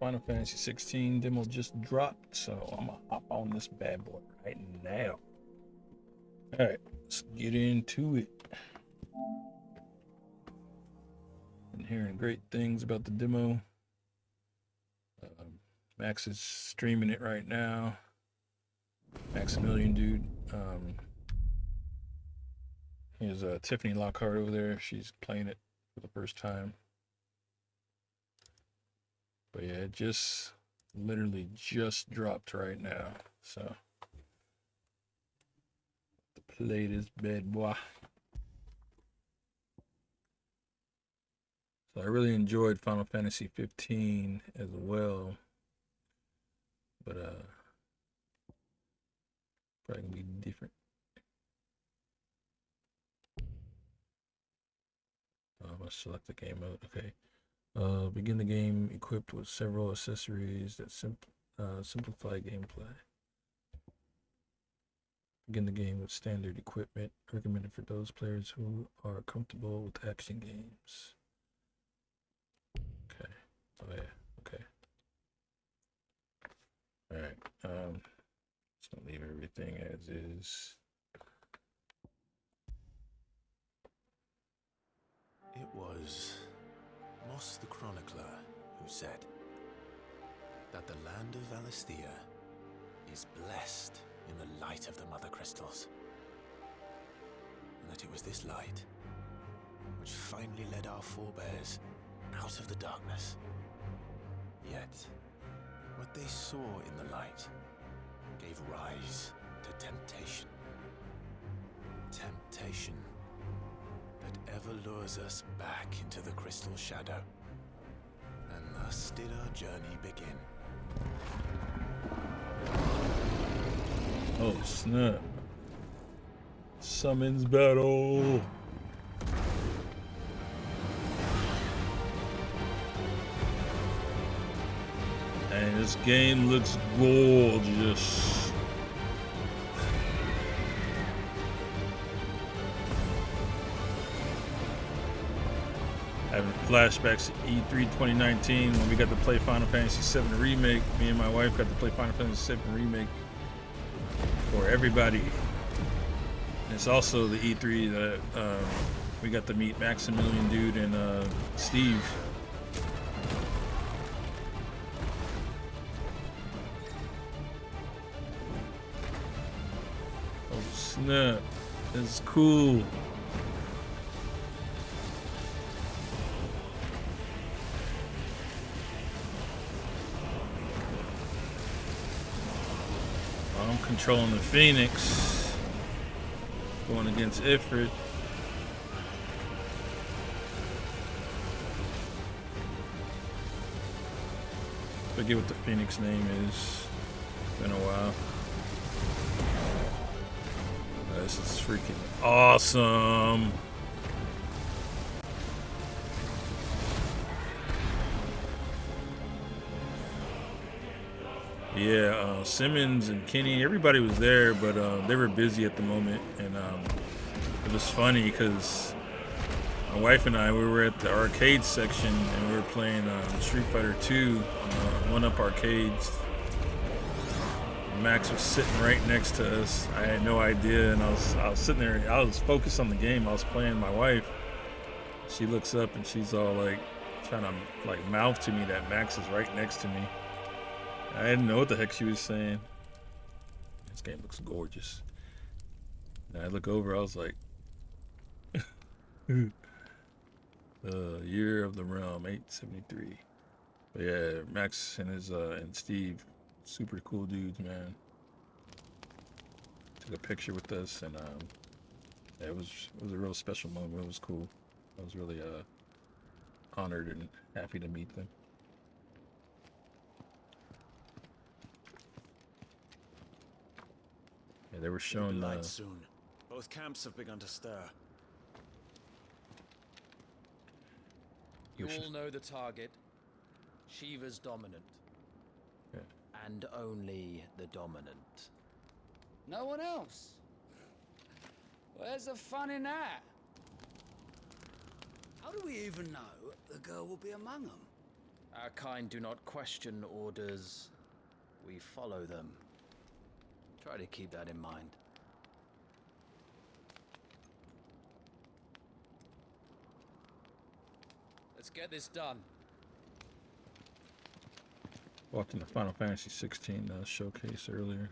Final Fantasy 16 demo just dropped, so I'm gonna hop on this bad boy right now. All right, let's get into it. Been hearing great things about the demo. Max is streaming it right now. Maximilian dude. Here's Tiffany Lockhart over there. She's playing it for the first time. But yeah, it just literally just dropped right now. So to play this bad boy. So I really enjoyed Final Fantasy 15 as well. But probably gonna be different. I'm gonna select the game mode. Okay. Begin the game equipped with several accessories that simplify gameplay. Begin the game with standard equipment, recommended for those players who are comfortable with action games. Okay. Oh yeah. Okay. All right. Just gonna leave everything as is. It was Moss the Chronicler who said that the land of Valisthea is blessed in the light of the Mother Crystals, and that it was this light which finally led our forebears out of the darkness. Yet, what they saw in the light gave rise to temptation. Temptation that ever lures us back into the crystal shadow. And thus did our journey begin. Oh snap. Summons battle. And this game looks gorgeous. Having flashbacks to E3 2019 when we got to play Final Fantasy VII Remake. Me and my wife got to play Final Fantasy VII Remake for everybody. And it's also the E3 that we got to meet Maximilian dude and Steve. Oh snap, this is cool. I'm controlling the Phoenix, going against Ifrit. Forget what the Phoenix name is. It's been a while. This is freaking awesome. Yeah, Simmons and Kenny, everybody was there, but they were busy at the moment, and it was funny because my wife and I, we were at the arcade section, and we were playing Street Fighter 2 one-up arcades. Max was sitting right next to us. I had no idea, and I was sitting there. I was focused on the game. I was playing my wife. She looks up, and she's all like trying to like mouth to me that Max is right next to me. I didn't know what the heck she was saying. This game looks gorgeous. And I look over, I was like, Year of the Realm, 873. But yeah, Max and his and Steve, super cool dudes, man. Took a picture with us, and yeah, it was a real special moment. It was cool. I was really honored and happy to meet them. Yeah, they were showing light soon. Both camps have begun to stir. You all know the target. Shiva's dominant. Yeah. And only the dominant. No one else? Where's the fun in that? How do we even know the girl will be among them? Our kind do not question orders. We follow them. Try to keep that in mind. Let's get this done. Walked into Final Fantasy 16 showcase earlier.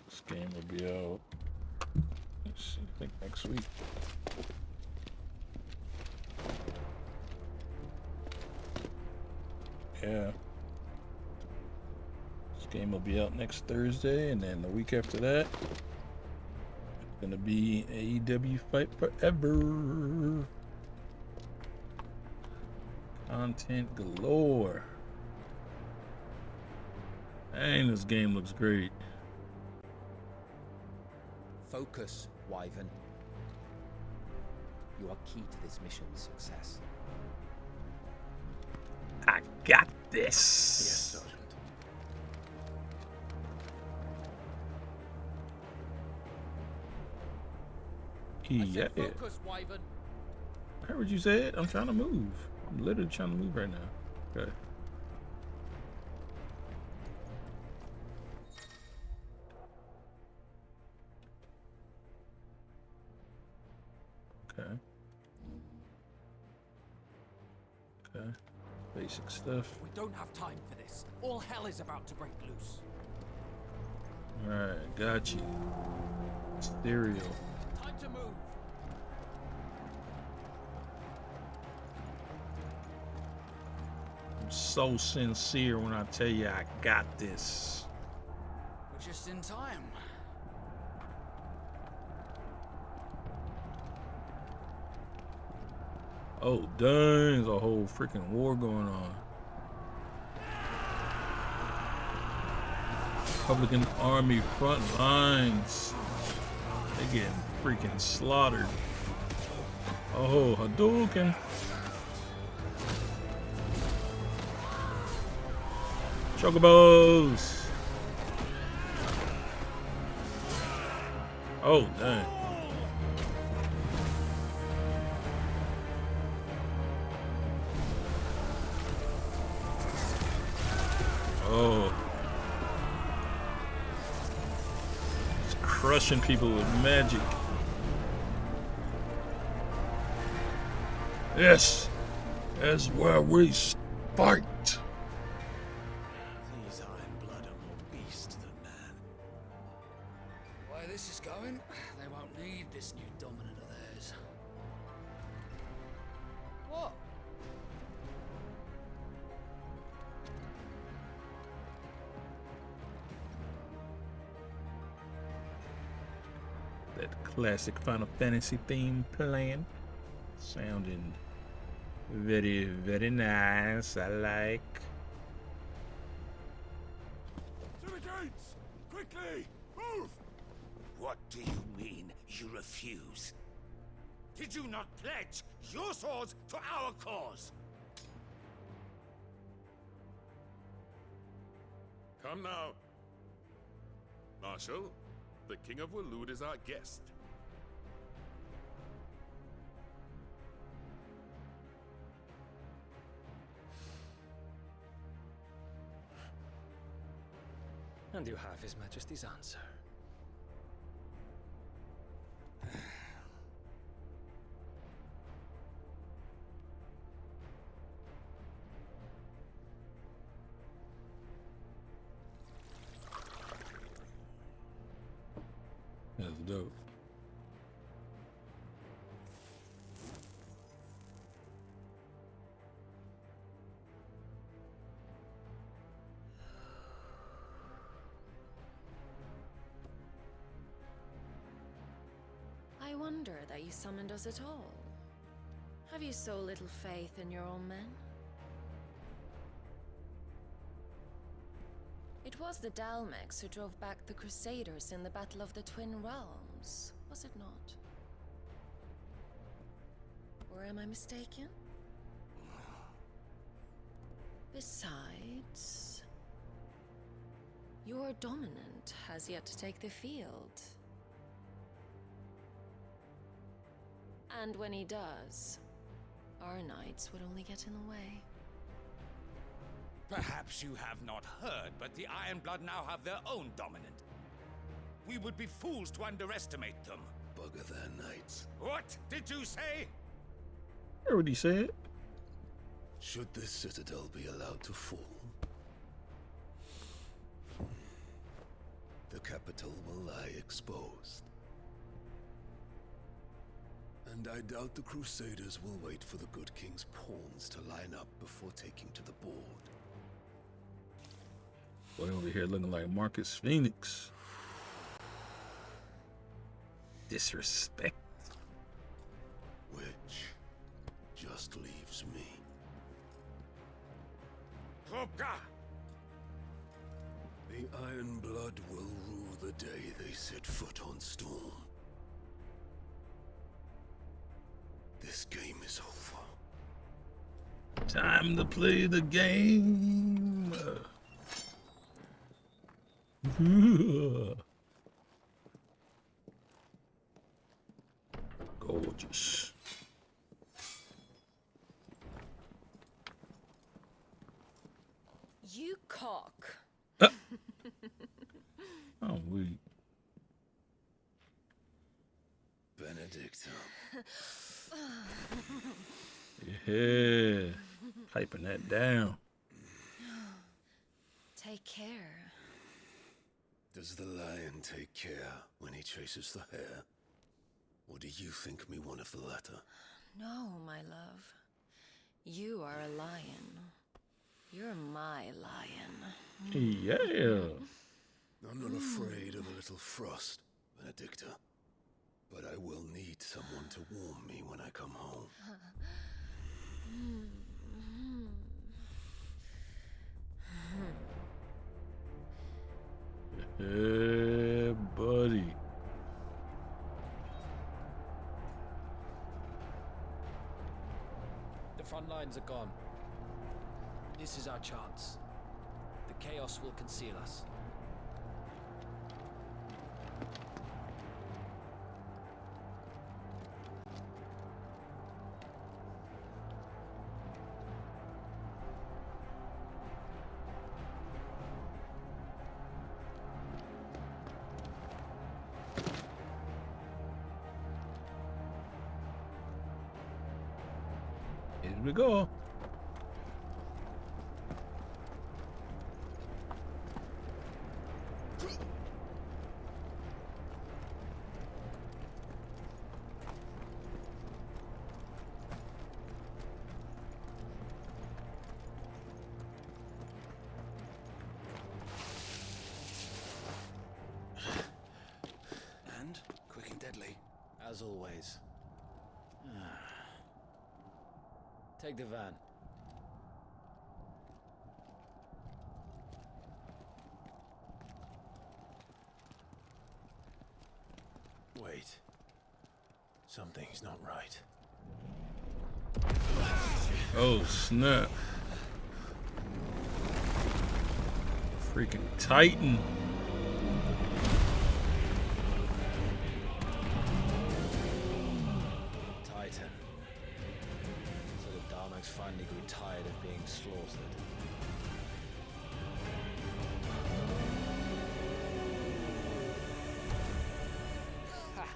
This game will be out, let's see, I think next week. Yeah. This game will be out next Thursday, and then the week after that, it's gonna be AEW Fight Forever. Content galore. Dang, this game looks great. Focus, Wyvern. You are key to this mission's success. I got this. Yes, Sergeant. Yeah. Focus, Wyvern. I heard what you said. I'm trying to move. I'm literally trying to move right now. Okay. Okay. Okay. Basic stuff. We don't have time for this. All hell is about to break loose. Alright, got you. Stereo. Time to move. I'm so sincere when I tell you I got this. We're just in time. Oh, dang, there's a whole freaking war going on. Republican Army front lines. They getting freaking slaughtered. Oh, Hadouken. Chocobos. Oh, dang. Oh. It's crushing people with magic. Yes. That's where we fight. These Iron Blood are more beast than man. The way this is going, they won't need this new dominant of theirs. What? That classic Final Fantasy theme playing. Sounding very, very nice. I like. To the gates! Quickly! Move! What do you mean, you refuse? Did you not pledge your swords to our cause? Come now. Marshal, the King of Waloed is our guest. And you have His Majesty's answer. That's dope. I wonder that you summoned us at all. Have you so little faith in your own men? It was the Dalmex who drove back the Crusaders in the Battle of the Twin Realms, was it not? Or am I mistaken? Besides, your dominant has yet to take the field. And when he does, our knights would only get in the way. Perhaps you have not heard, but the Ironblood now have their own dominant. We would be fools to underestimate them. Bugger their knights. What did you say? Heard what he said. Should this citadel be allowed to fall, the capital will lie exposed. And I doubt the Crusaders will wait for the good king's pawns to line up before taking to the board. Boy over here looking like Marcus Phoenix. Disrespect. Which just leaves me. Hroka! The Ironblood will rule the day they set foot on Storm. This game is over. Time to play the game. Gorgeous. You cock. Oh, we. Benedicta. Yeah. Piping that down. Take care. Does the lion take care when he chases the hare? Or do you think me one of the latter? No, my love. You are a lion. You're my lion. Yeah. I'm not afraid of a little frost, Benedicta. But I will need someone to warm me when I come home. Yeah, buddy. The front lines are gone. This is our chance. The chaos will conceal us. Here we go. And quick and deadly, as always. Take the van. Wait. Something's not right. Oh, snap. Freaking Titan. Titan. So the Darmax finally grew tired of being slaughtered. Ha!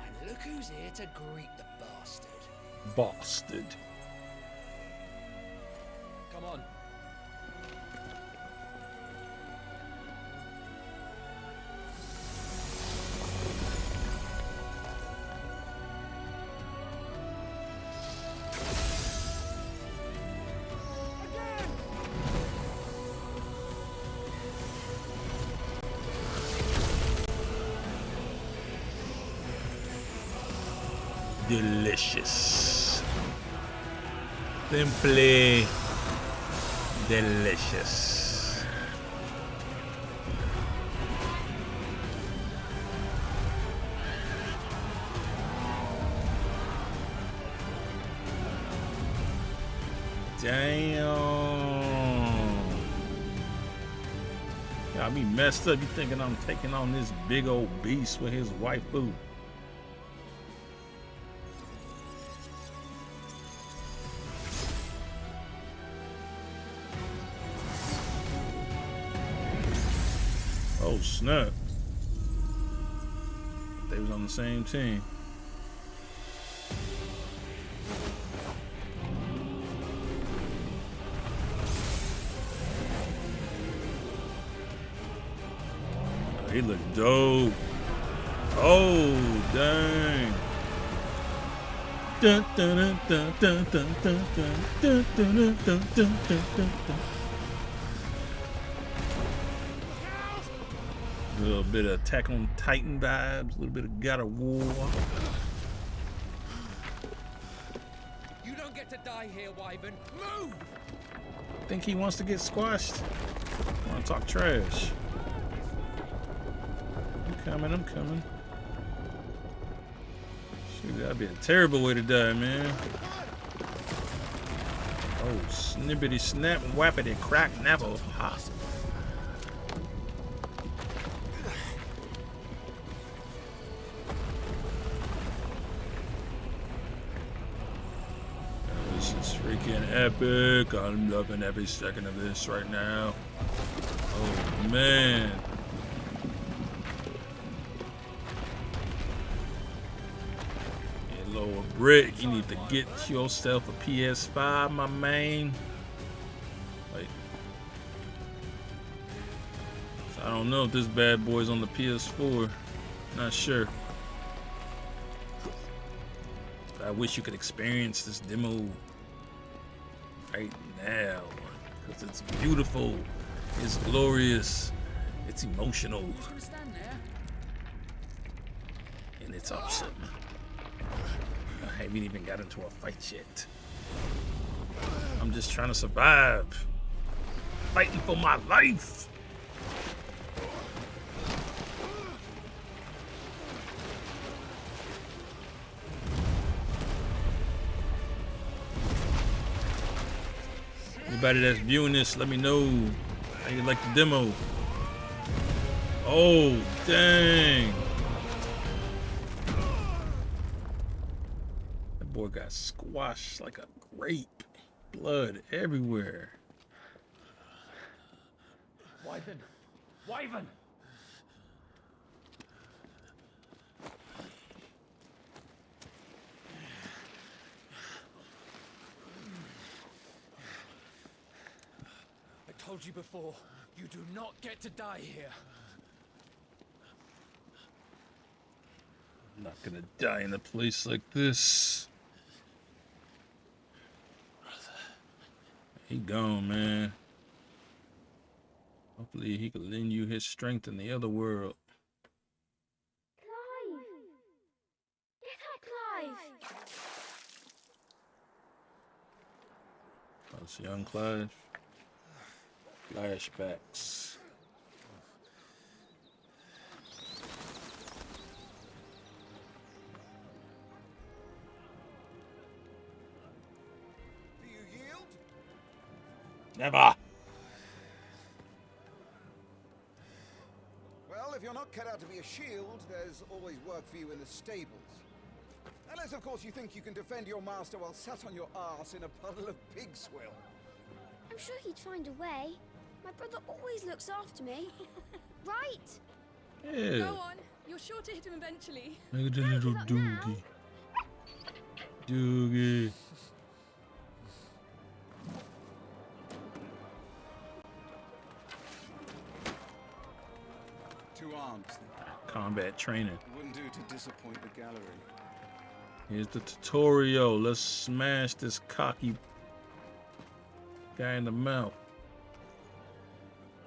And look who's here to greet the bastard. Bastard. Come on. Delicious. Simply delicious. Damn. Got me messed up. You thinking I'm taking on this big old beast with his waifu? Oh snap! They was on the same team. Oh, he looked dope. Oh dang! Dun, dun, dun, dun, dun, dun, dun, dun, dun, dun, dun, dun, dun, dun. A little bit of Attack on Titan vibes, a little bit of God of War. You don't get to die here, Wyvern. Move! Think he wants to get squashed? Want to talk trash? I'm coming. Shoot, that'd be a terrible way to die, man. Oh, snippity snap, wappity crack, navel. Ha. This is freaking epic. I'm loving every second of this right now. Oh, man. Lower brick, you need to get yourself a PS5, my man. Like, I don't know if this bad boy's on the PS4. Not sure. But I wish you could experience this demo right now, because it's beautiful, it's glorious, it's emotional, and it's awesome. I haven't even got into a fight yet. I'm just trying to survive. Fighting for my life. Anybody that's viewing this, let me know how you like the demo. Oh, dang. Boy got squashed like a grape. Blood everywhere. Wyvern! Wyvern! I told you before, you do not get to die here. I'm not gonna die in a place like this. He gone, man. Hopefully he can lend you his strength in the other world. Clive! Get up, Clive! That's young Clive. Flashbacks. Do you yield? Never. Well, if you're not cut out to be a shield, there's always work for you in the stables. Unless, of course, you think you can defend your master while sat on your arse in a puddle of pig swill. I'm sure he'd find a way. My brother always looks after me. Right? Yeah. Go on. You're sure to hit him eventually. Look at the little doogie. Doogie. Two arms. Combat training. It wouldn't do to disappoint the gallery. Here's the tutorial. Let's smash this cocky guy in the mouth.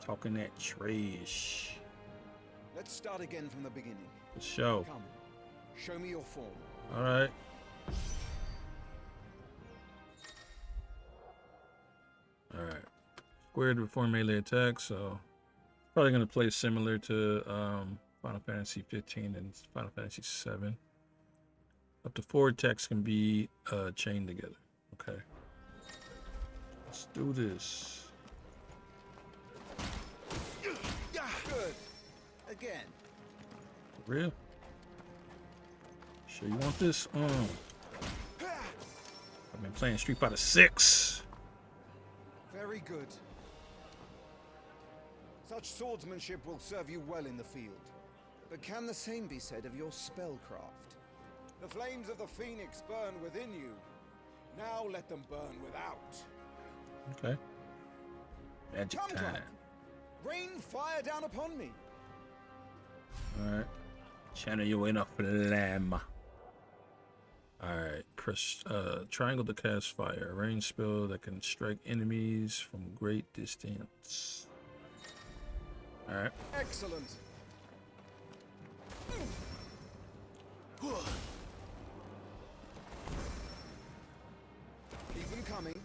Talking that trash. Let's start again from the beginning. For sure. Come, show me your form. All right. All right. Squared before melee attack, so probably gonna play similar to Final Fantasy 15 and Final Fantasy 7. Up to 4 attacks can be chained together. Okay. Let's do this. Good. Again. For real? Sure you want this? I've been playing Street Fighter 6. Very good. Such swordsmanship will serve you well in the field. But can the same be said of your spellcraft? The flames of the Phoenix burn within you. Now let them burn without. Okay. Magic Come, time. Clive. Rain fire down upon me. Alright. Channel your inner flame. Alright. Press triangle to cast fire. A range spell that can strike enemies from great distance. Alright. Excellent. Keep them coming.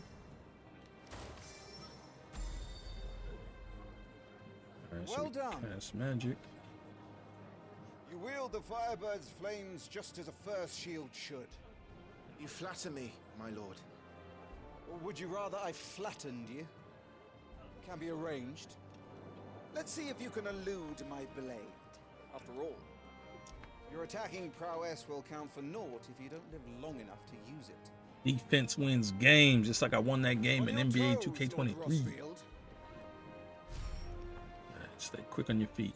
Alright, Well done. Cast magic. You wield the Firebird's flames just as a first shield should. You flatter me, my lord. Or would you rather I flattened you? Can be arranged. Let's see if you can elude my blade. After all, your attacking prowess will count for naught if you don't live long enough to use it. Defense wins games, just like I won that game in NBA 2K23. Alright, stay quick on your feet.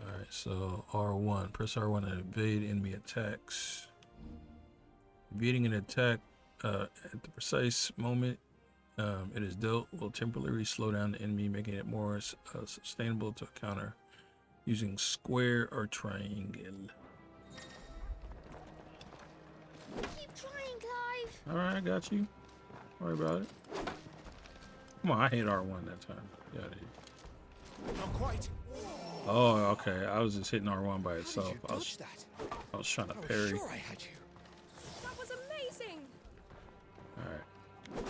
Alright, so R1. Press R1 to evade enemy attacks. Evading an attack at the precise moment it is dealt will temporarily slow down the enemy, making it more sustainable to counter using square or triangle. Keep trying, Clive. Alright, I got you. Don't worry about it. Come on, I hit R1 that time. Yeah, Not quite. oh, okay. I was just hitting R1 by itself. How did you dodge that? I was trying to I was parry. sure I had you. That was amazing! Alright.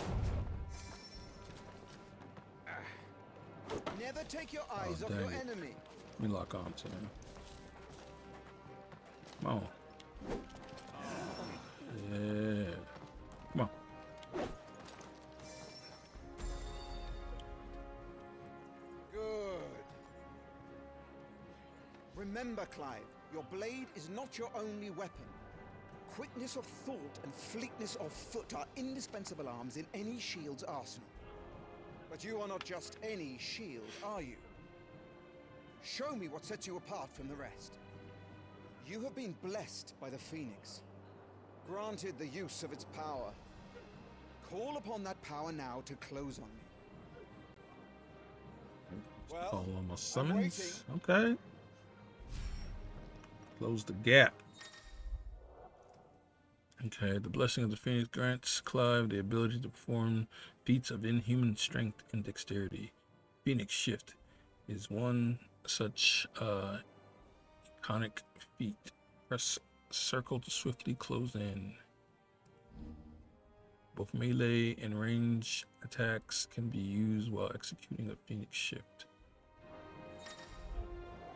Never take your eyes off dang your it. enemy. Let me lock on to him. Come on. Yeah. Come on. Good. Remember, Clive, your blade is not your only weapon. Quickness of thought and fleetness of foot are indispensable arms in any shield's arsenal. But you are not just any shield, are you? Show me what sets you apart from the rest. You have been blessed by the Phoenix, granted the use of its power. Call upon that power now to close on me. Well, Call on my I'm summons. waiting. Okay. Close the gap. Okay, the blessing of the Phoenix grants Clive the ability to perform feats of inhuman strength and dexterity. Phoenix Shift is one such iconic feat. Press circle to swiftly close in. Both melee and range attacks can be used while executing a Phoenix Shift.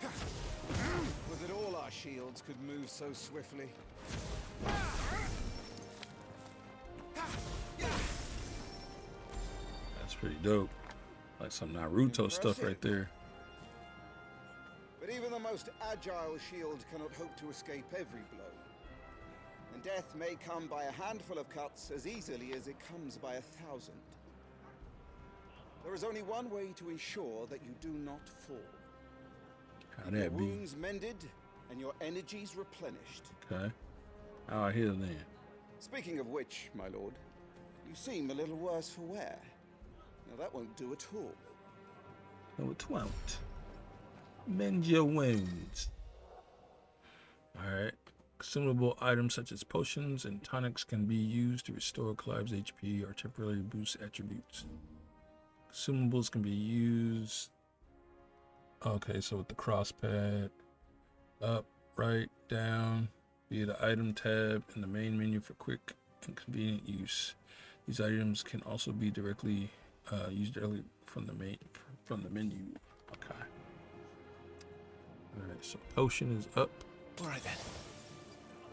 Was it all our shields could move so swiftly? That's pretty dope. Like some Naruto stuff right there. But even the most agile shield cannot hope to escape every blow. And death may come by a handful of cuts as easily as it comes by 1,000. There is only one way to ensure that you do not fall. How Your that be? wounds mended and your energies replenished. Okay. How I heal then? Speaking of which, my lord, you seem a little worse for wear. Now that won't do at all. No, it won't. Mend your wounds. Alright. Consumable items such as potions and tonics can be used to restore Clive's HP or temporarily boost attributes. Consumables can be used. Okay, so with the cross pad, up, right, down, via the item tab in the main menu for quick and convenient use. These items can also be directly used directly from the menu. Okay. All right, so potion is up. All right then.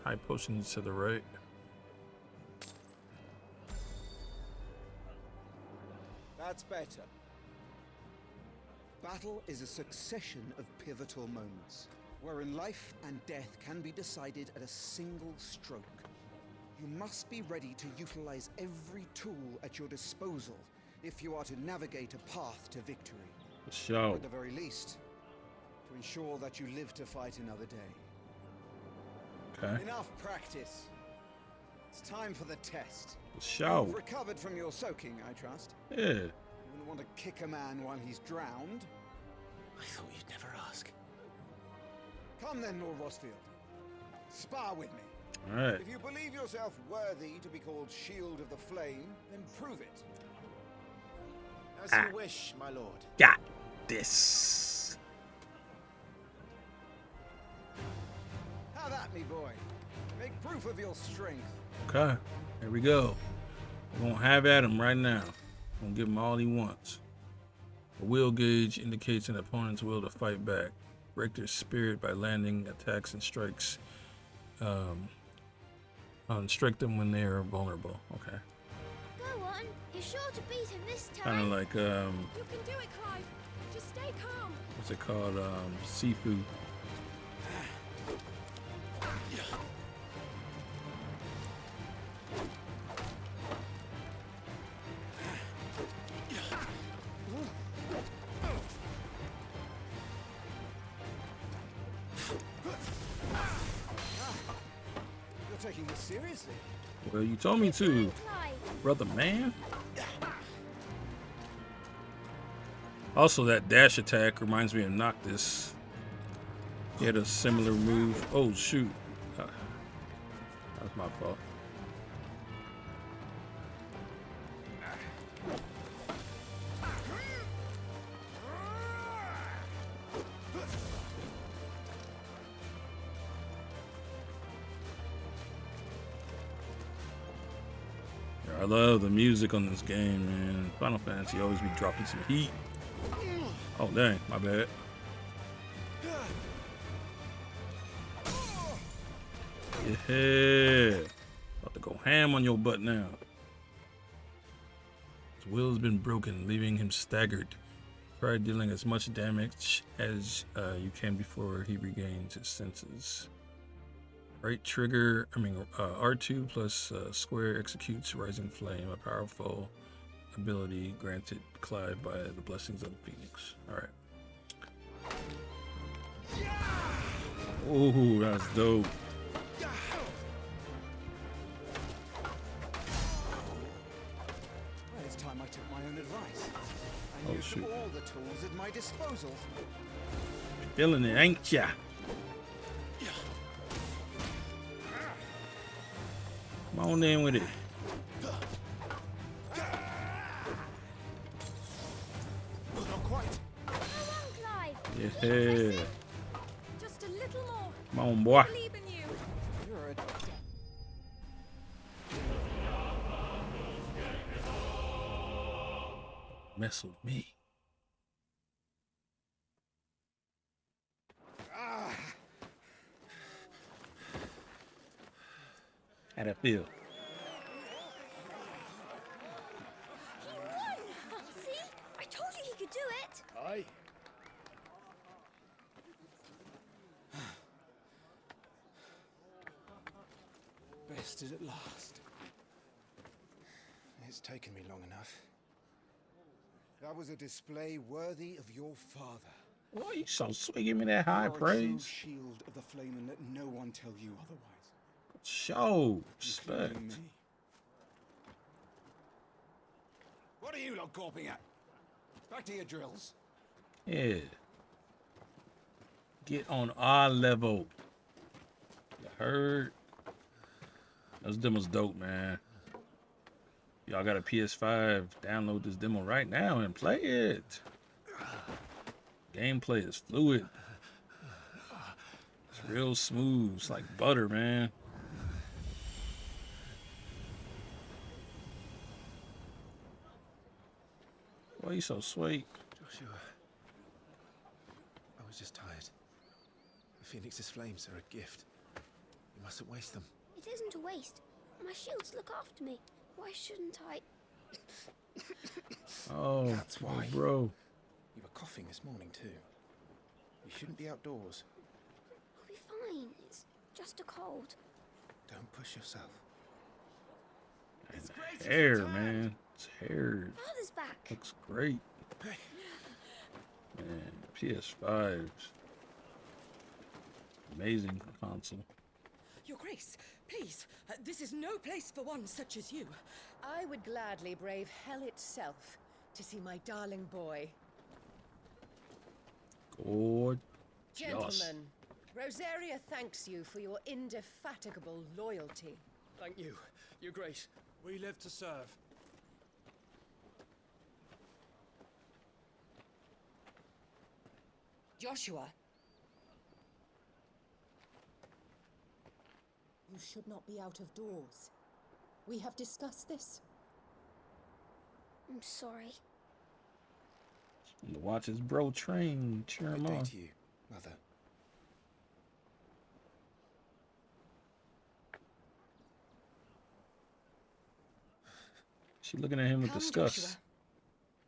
High potion is to the right. That's better. Battle is a succession of pivotal moments, wherein life and death can be decided at a single stroke. You must be ready to utilize every tool at your disposal if you are to navigate a path to victory. For sure. Or at the very least, to ensure that you live to fight another day. Okay. Enough practice. It's time for the test. For sure. You've recovered from your soaking, I trust. Yeah. You wouldn't want to kick a man while he's drowned. I thought you'd never ask. Come then, Lord Rosfield. Spar with me. All right. If you believe yourself worthy to be called Shield of the Flame, then prove it. As you wish, my lord. Got this. Have at me, boy. Make proof of your strength. Okay. Here we go. We're gonna have at him right now. Gonna give him all he wants. The will gauge indicates an opponent's will to fight back. Break their spirit by landing attacks and strikes. Strike them when they are vulnerable. Okay. Go on. You're sure to beat him this time. Kind of like You can do it, Clive. Just stay calm. what's it called? Seafood. You're taking this seriously. Well, you told me to, Clive. brother man. Also, that dash attack reminds me of Noctis. He had a similar move. Oh, shoot. That's my fault. I love the music on this game, man. Final Fantasy always be dropping some heat. Oh, dang, my bad. Yeah. About to go ham on your butt now. His will has been broken, leaving him staggered. Try dealing as much damage as you can before he regains his senses. Right trigger, R2 plus square executes Rising Flame, a powerful ability granted Clive by the blessings of the Phoenix. Alright. Ooh, that's dope. Well, it's time I took my own advice. Oh, I used shoot. all the tools at my disposal. Feeling it, ain't ya? Come on in with it. Not quite. Go on, Clive. Yeah. Just a little more. Come on, boy. I believe in you. You're a Mess with me. How'd that feel? He won! See? I told you he could do it. Aye. bested at last. It's taken me long enough. That was a display worthy of your father. Why you so sweet? Give me that high You're a true praise. shield of the flame, and let no one tell you otherwise. Show respect. Including me. What are you lot gawping at? Back to your drills. Yeah. Get on our level. You heard? This demo's dope, man. Y'all got a PS5, download this demo right now and play it. Gameplay is fluid. It's real smooth. It's like butter, man. Why you so sweet? Joshua, I was just tired. The Phoenix's flames are a gift. You mustn't waste them. It isn't a waste. My shields look after me. Why shouldn't I? Oh, That's why. bro. You were coughing this morning too. You shouldn't be outdoors. I'll be fine. It's just a cold. Don't push yourself. Hair, man. It's hair. Father's back. Looks great. Man, PS5's amazing console. Your Grace, please, this is no place for one such as you. I would gladly brave hell itself to see my darling boy. Gorgeous. Gentlemen, Rosaria thanks you for your indefatigable loyalty. Thank you, Your Grace. We live to serve. Joshua, you should not be out of doors. We have discussed this. I'm sorry. To watch his bro train, cheer him on. to you, Mother. She looking at him with Come, disgust. Joshua.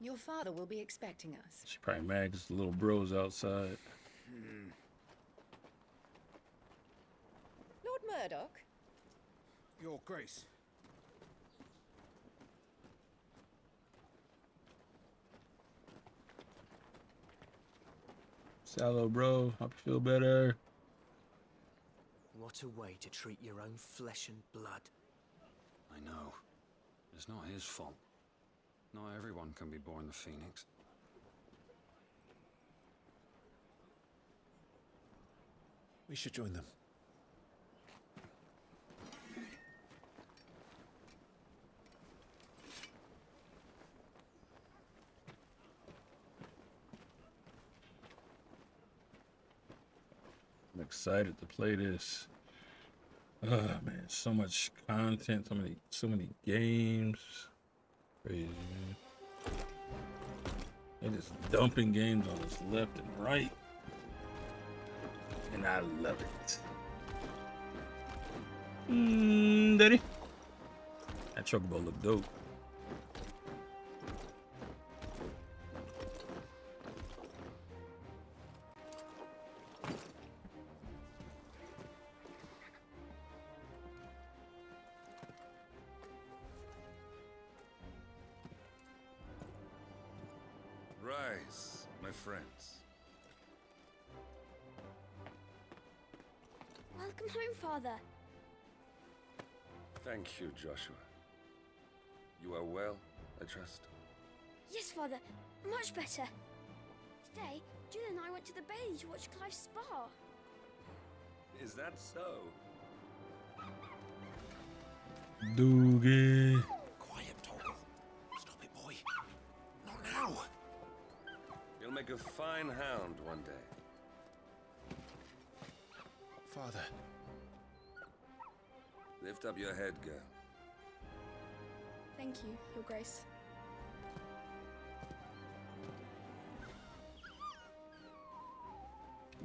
Your father will be expecting us. She probably mad 'cause the little bro's outside. Lord Murdoch? Your Grace. Sallow, bro. Hope you feel better. What a way to treat your own flesh and blood. I know. It's not his fault. Not everyone can be born the Phoenix. We should join them. I'm excited to play this. Oh man, so much content, so many games. Crazy, man. They're just dumping games on us left and right. And I love it. Daddy. That chocobo look dope. Rise, my friends. Welcome home, Father. Thank you, Joshua. You are well, I trust. Yes, Father. Much better. Today, Jill and I went to the Bailey to watch Clive's spa. Is that so? Doogie. Quiet, Toggle. Stop it, boy. Not now. You'll make a fine hound one day. Father. Lift up your head, girl. Thank you, Your Grace.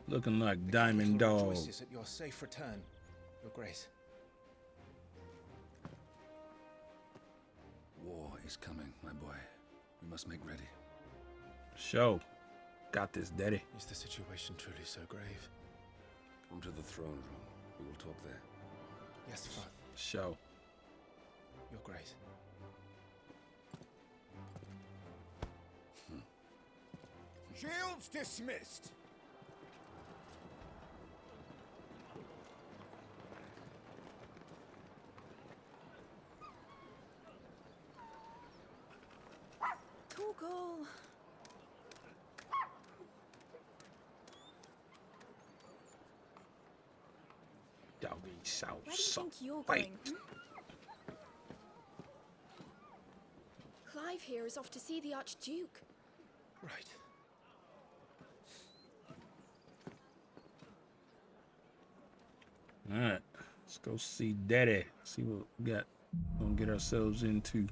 Looking like Diamond Dog. Rejoices at your safe return, Your Grace. War is coming, my boy. We must make ready. Show. Got this, Daddy. Is the situation truly so grave? Come to the throne room. We will talk there. Yes, Father. Show. Your Grace. Shields dismissed. Google. Doggy south. Where do you think you're Fight. going? Clive here is off to see the Archduke. Right. Alright. Let's go see Daddy. See what we got. Gonna get ourselves into.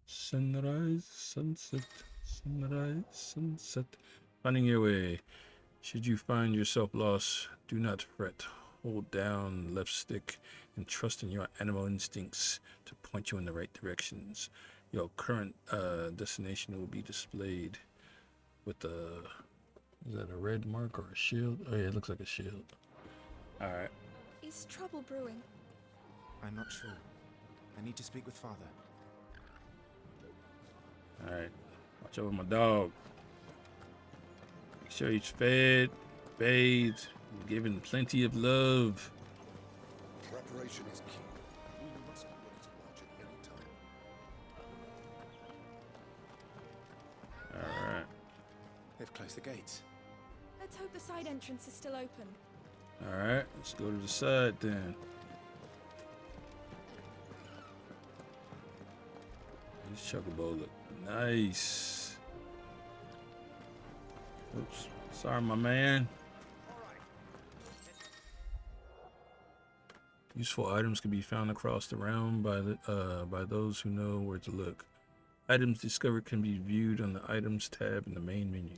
Sunrise, sunset, sunrise, sunset. Finding your way. Should you find yourself lost, do not fret. Hold down left stick and trust in your animal instincts to point you in the right directions. Your current destination will be displayed with a, is that a red mark or a shield? Oh yeah, it looks like a shield. Alright. Is trouble brewing? I'm not sure. I need to speak with Father. Alright. Watch over my dog. Make sure he's fed, bathed, and given plenty of love. Preparation is key. We must be ready to march at any time. Alright. They've closed the gates. Let's hope the side entrance is still open. Alright, let's go to the side then. This chocobo look nice. Oops. Sorry, my man. Useful items can be found across the realm by those who know where to look. Items discovered can be viewed on the items tab in the main menu.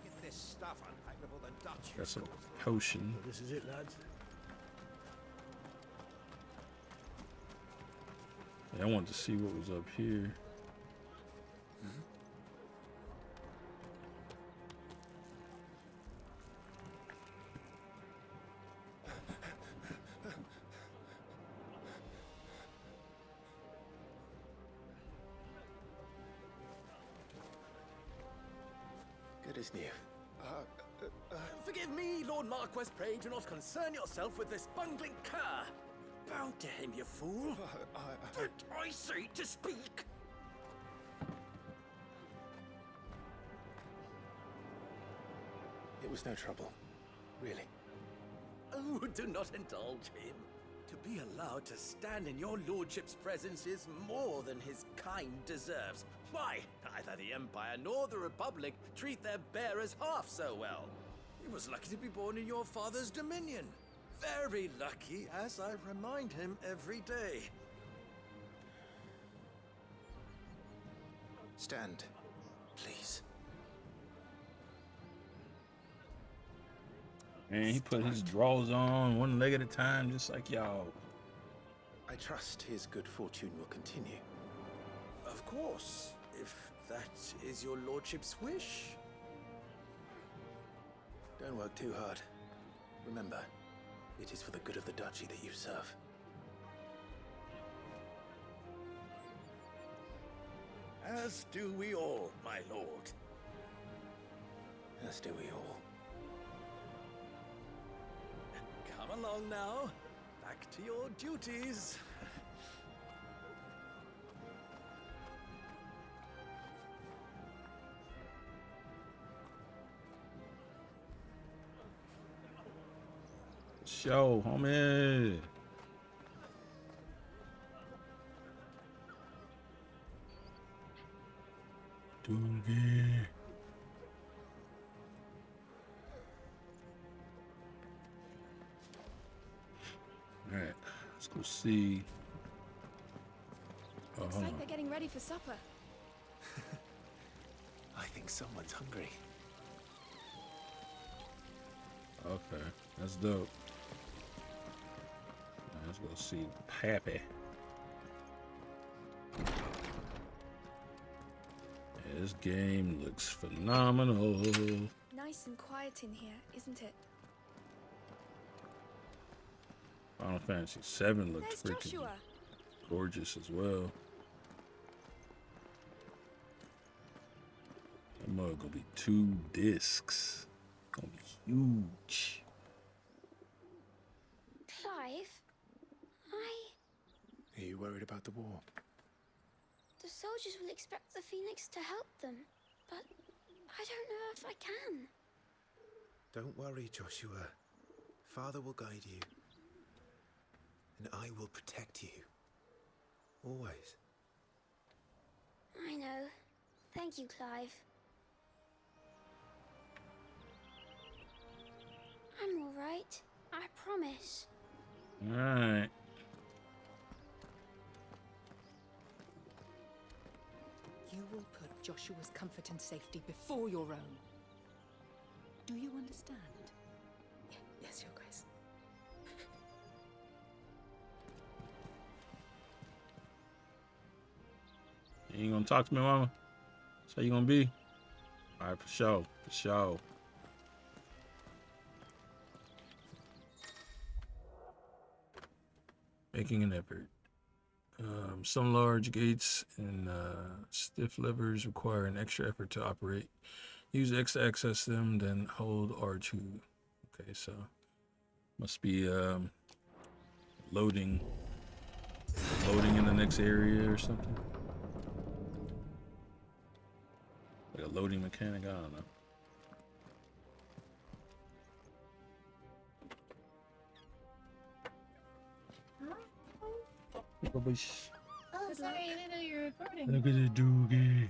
Get this stuff unpacked before the Dutch. That's a potion. So this is it, lads. Yeah, I wanted to see what was up here. Good as new. Forgive me, Lord Marquess, pray do not concern yourself with this bungling cur. Bow to him, you fool. Did I say to speak? It was no trouble. Really. Oh, do not indulge him. To be allowed to stand in your lordship's presence is more than his kind deserves. Why, neither the Empire nor the Republic treat their bearers half so well. He was lucky to be born in your father's dominion. Very lucky, as I remind him every day. Stand, please. Man, he put his drawers on one leg at a time, just like y'all. I trust his good fortune will continue. Of course, if that is your lordship's wish. Don't work too hard. Remember, it is for the good of the duchy that you serve. As do we all, my lord. As do we all. Come along now. Back to your duties. Show, homie. Doogie. All right, let's go see. Oh, Looks hold like on. they're getting ready for supper. I think someone's hungry. Okay, that's dope. Now let's go see Pappy. Yeah, this game looks phenomenal. Nice and quiet in here, isn't it? Final Fantasy VII looks There's freaking Joshua. gorgeous as well. That mug gonna be 2 discs. Gonna be huge. Clive, Are you worried about the war? the soldiers will expect the Phoenix to help them, but I don't know if I can. Don't worry, Joshua. Father will guide you. And I will protect you. Always. I know. Thank you, Clive. I'm all right. I promise. All right. You will put Joshua's comfort and safety before your own. Do you understand? Yes, Your Grace. You ain't gonna talk to me, mama? That's how you gonna be? All right, for sure, for sure. Making an effort. Some large gates and stiff levers require an extra effort to operate. Use X to access them, then hold R2. Okay, so must be loading in the next area or something. Like a loading mechanic, I don't know. Oh, sorry, I didn't know you were recording. Look at the doogie.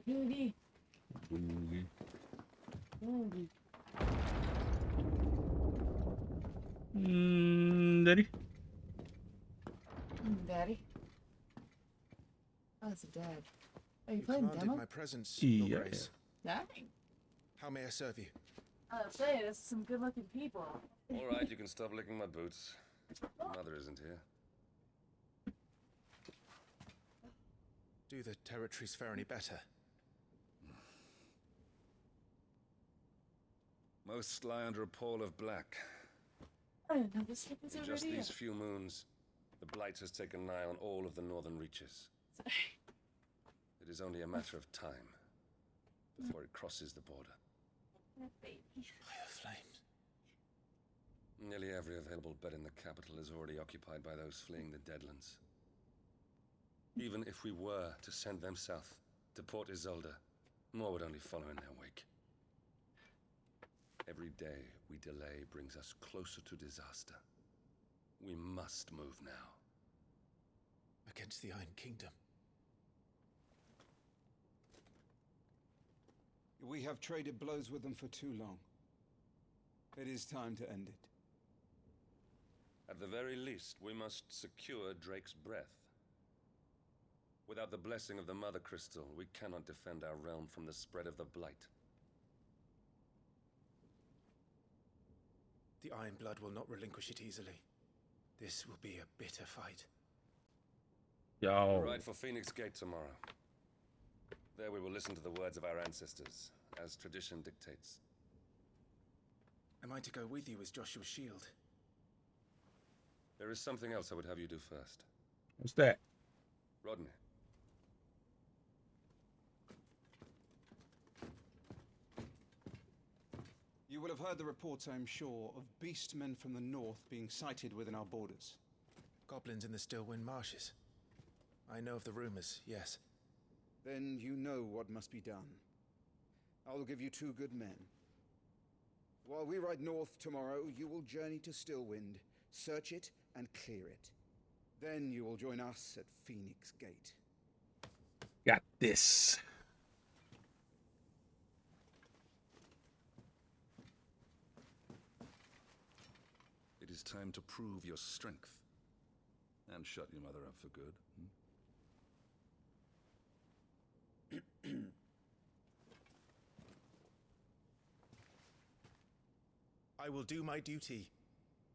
Doogie. Doogie. Doogie. Daddy? Daddy? Oh, it's a dad. Are you You playing commanded demo? my presence, Yeah. Your Grace. Daddy? How may I serve you? I'll say there's some good-looking people. All right, you can stop licking my boots. Mother isn't here. Do the territories fare any better? Most lie under a pall of black. I didn't know this ship was In over just here. these few moons, the Blight has taken nigh on all of the northern reaches. Sorry. It is only a matter of time before it crosses the border. Baby. Fire flames. Nearly every available bed in the capital is already occupied by those fleeing the Deadlands. Even if we were to send them south to Port Isolde, more would only follow in their wake. Every day we delay brings us closer to disaster. We must move now. Against the Iron Kingdom. We have traded blows with them for too long. It is time to end it. At the very least, we must secure Drake's breath. Without the blessing of the Mother Crystal, we cannot defend our realm from the spread of the Blight. The Iron Blood will not relinquish it easily. This will be a bitter fight. Yo. Ride for Phoneix Gate tomorrow. There we will listen to the words of our ancestors, as tradition dictates. Am I to go with you as Joshua's shield? There is something else I would have you do first. What's that? Rodney. You will have heard the reports, I am sure, of beastmen from the north being sighted within our borders. Goblins in the Stillwind marshes. I know of the rumors, yes. Then you know what must be done. I will give you 2 good men. While we ride north tomorrow, you will journey to Stillwind, search it and clear it. Then you will join us at Phoneix Gate. Got this. It is time to prove your strength. And shut your mother up for good. I will do my duty,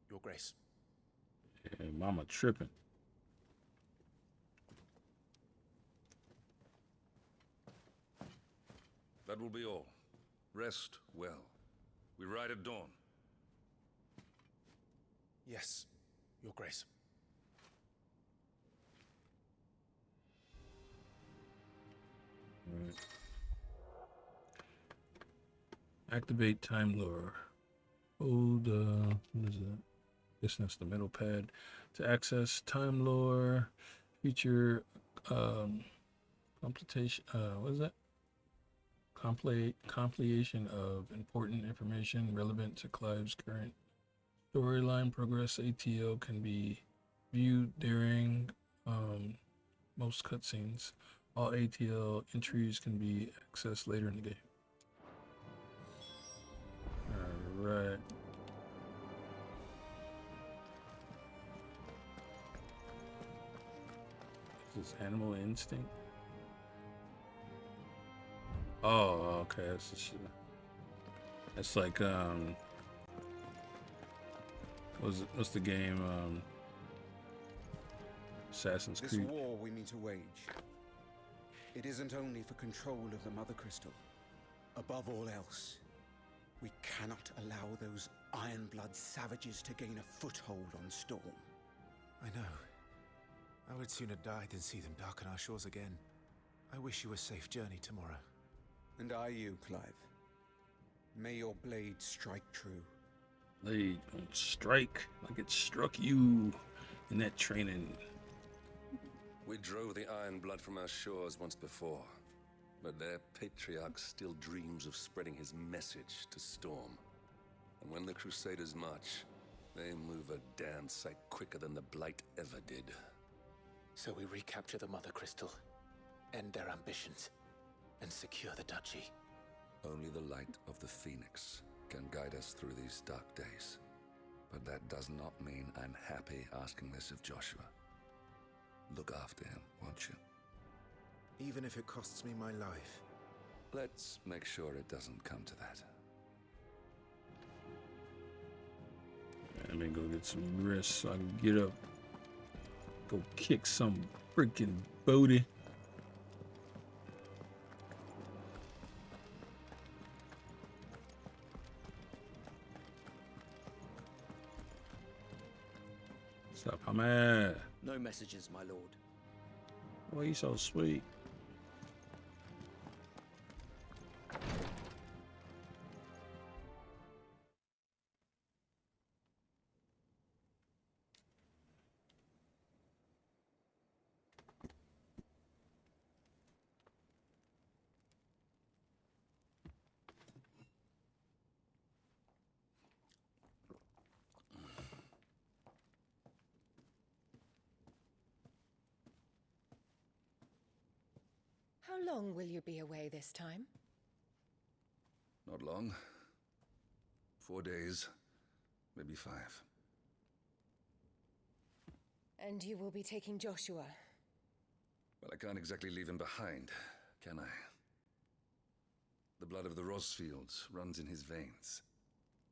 Your Grace. Yeah, mama tripping. That will be all. Rest well. We ride at dawn. Yes, Your Grace. Right. Activate time lure. Hold, what is that? Guess that's the middle pad. To access time lore, feature, completion, what is that? Compilation of important information relevant to Clive's current storyline progress. ATL can be viewed during most cutscenes. All ATL entries can be accessed later in the game. Alright. This is Animal Instinct. Oh, okay. That's the shit. That's like what's the game? Assassin's This Creed. war we mean to wage. It isn't only for control of the Mother Crystal. Above all else, we cannot allow those Ironblood savages to gain a foothold on Storm. I know. I would sooner die than see them darken our shores again. I wish you a safe journey tomorrow. And I you, Clive. May your blade strike true. Blade don't strike like it struck you in that training. We drove the Iron Blood from our shores once before, but their patriarch still dreams of spreading his message to Storm. And when the Crusaders march, they move a damn sight quicker than the Blight ever did. So we recapture the Mother Crystal, end their ambitions, and secure the duchy. Only the light of the Phoenix can guide us through these dark days. But that does not mean I'm happy asking this of Joshua. Look after him, won't you? Even if it costs me my life. Let's make sure it doesn't come to that. Let me go get some rest so I can get up. Go kick some freaking booty. What's up, Hamad? No messages, my lord. Why you so sweet? How long will you be away this time? Not long. 4 days, maybe 5. And you will be taking Joshua? Well, I can't exactly leave him behind, can I? The blood of the Rosfields runs in his veins.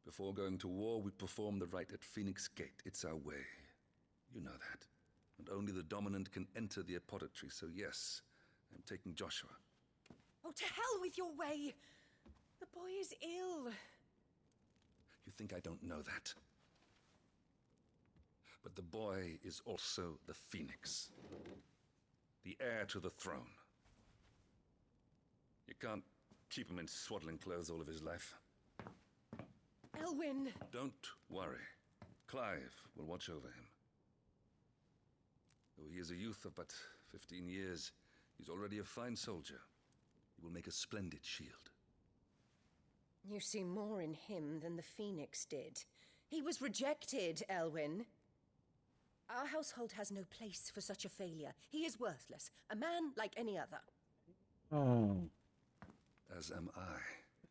Before going to war, we perform the rite at Phoneix Gate. It's our way. You know that. And only the dominant can enter the apothecary, so yes, I'm taking Joshua. Oh, to hell with your way! The boy is ill. You think I don't know that? But the boy is also the Phoenix. The heir to the throne. You can't keep him in swaddling clothes all of his life. Elwyn! Don't worry. Clive will watch over him. Though he is a youth of but 15 years, he's already a fine soldier. He will make a splendid shield. You see more in him than the Phoenix did. He was rejected, Elwyn. Our household has no place for such a failure. He is worthless, a man like any other. Oh. As am I.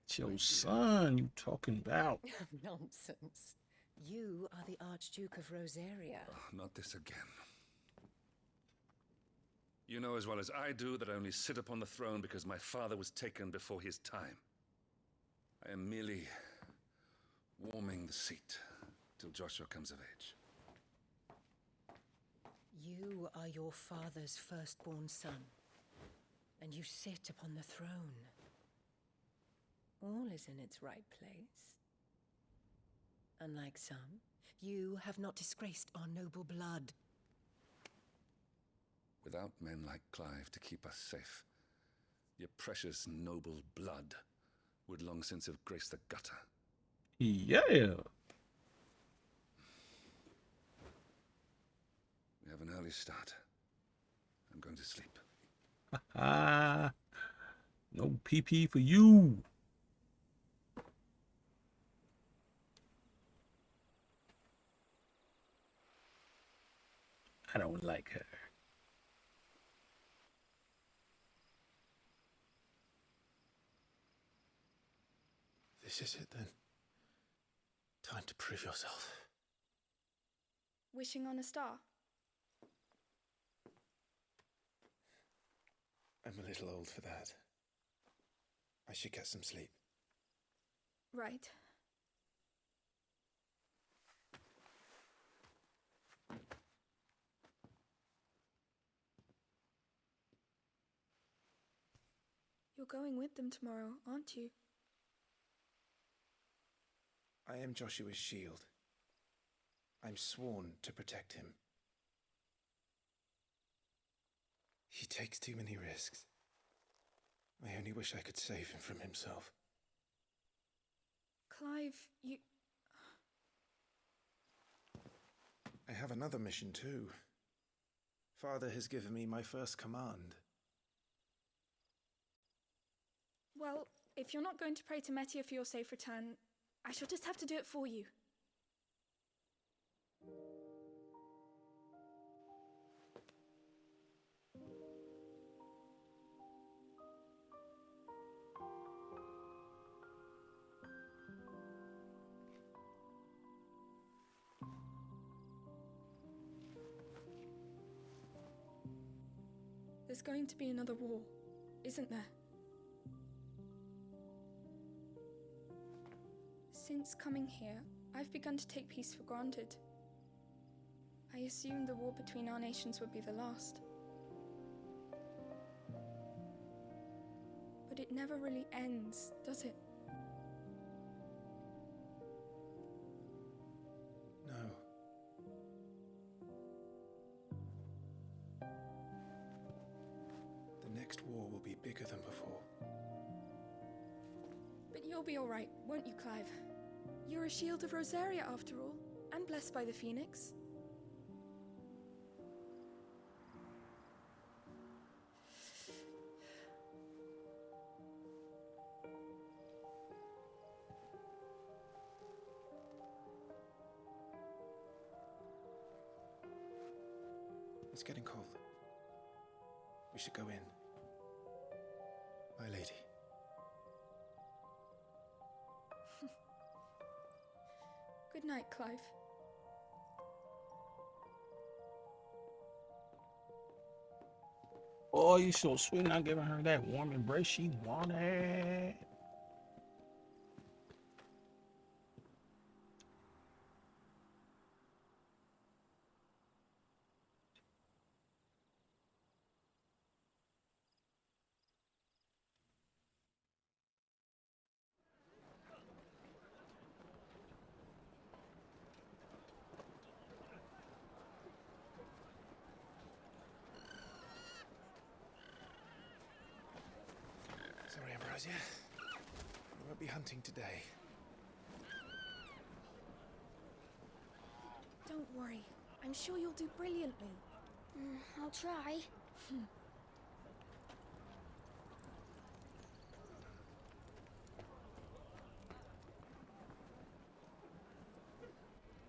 It's your son you talking about. Nonsense. You are the Archduke of Rosaria. Oh, not this again. You know as well as I do that I only sit upon the throne because my father was taken before his time. I am merely warming the seat till Joshua comes of age. You are your father's firstborn son, and you sit upon the throne. All is in its right place. Unlike some, you have not disgraced our noble blood. Without men like Clive to keep us safe, your precious noble blood would long since have graced the gutter. Yeah. We have an early start. I'm going to sleep. No PP for you. I don't like her. This is it then. Time to prove yourself. Wishing on a star? I'm a little old for that. I should get some sleep. Right. You're going with them tomorrow, aren't you? I am Joshua's shield. I'm sworn to protect him. He takes too many risks. I only wish I could save him from himself. Clive, you... I have another mission too. Father has given me my first command. Well, if you're not going to pray to Metia for your safe return, I shall just have to do it for you. There's going to be another war, isn't there? Since coming here, I've begun to take peace for granted. I assumed the war between our nations would be the last. But it never really ends, does it? No. The next war will be bigger than before. But you'll be all right, won't you, Clive? You're a shield of Rosaria, after all, and blessed by the Phoenix. It's getting cold. We should go in. My lady. Good night, Clive. Oh, you so sweet, not giving her that warm embrace she wanted. Sorry, Ambrosia. We won't be hunting today. Don't worry. I'm sure you'll do brilliantly. I'll try.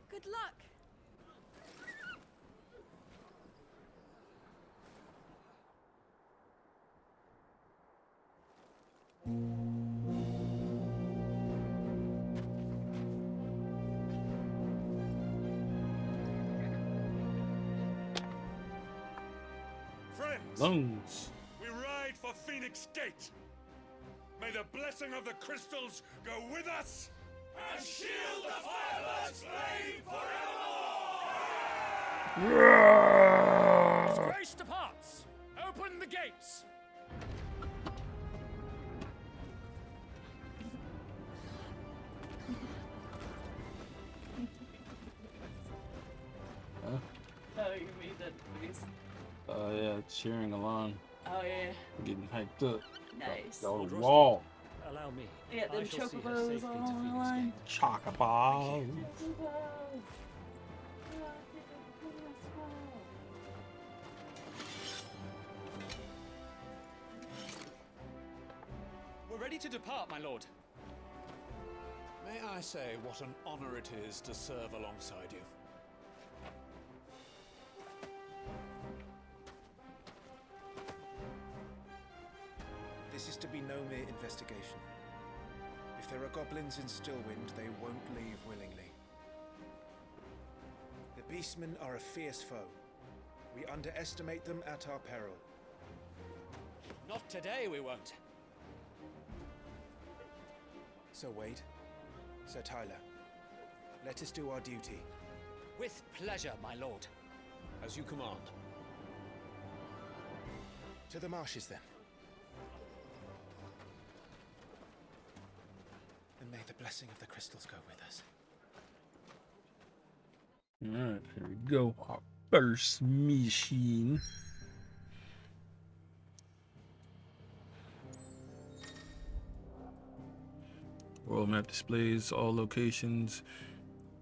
Good luck! Friends, Lungs. we ride for Phoneix Gate. May the blessing of the crystals go with us and shield the firebird's flame forevermore! Disgrace departs! Open the gates! Huh? Oh, you mean that, please? Oh yeah, cheering along. Oh, yeah. Getting hyped up. Nice. Go to the wall. Allow me. Yeah, them chocobos all on the line. Chocoball. We're ready to depart, my lord. May I say what an honor it is to serve alongside you? This is to be no mere investigation. If there are goblins in Stillwind, they won't leave willingly. The beastmen are a fierce foe. We underestimate them at our peril. Not today, we won't. Sir Wade, Sir Tyler, let us do our duty. With pleasure, my lord. As you command. To the marshes, then. And may the blessing of the crystals go with us. Alright, here we go. Our first mission. World map displays all locations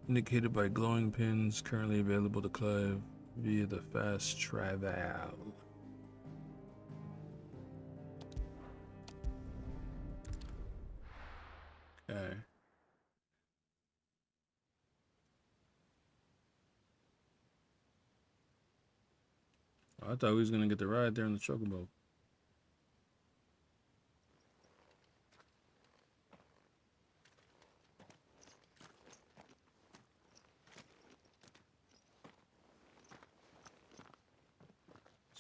indicated by glowing pins currently available to Clive via the fast travel. Okay. I thought we was gonna get the ride there in the chocobo.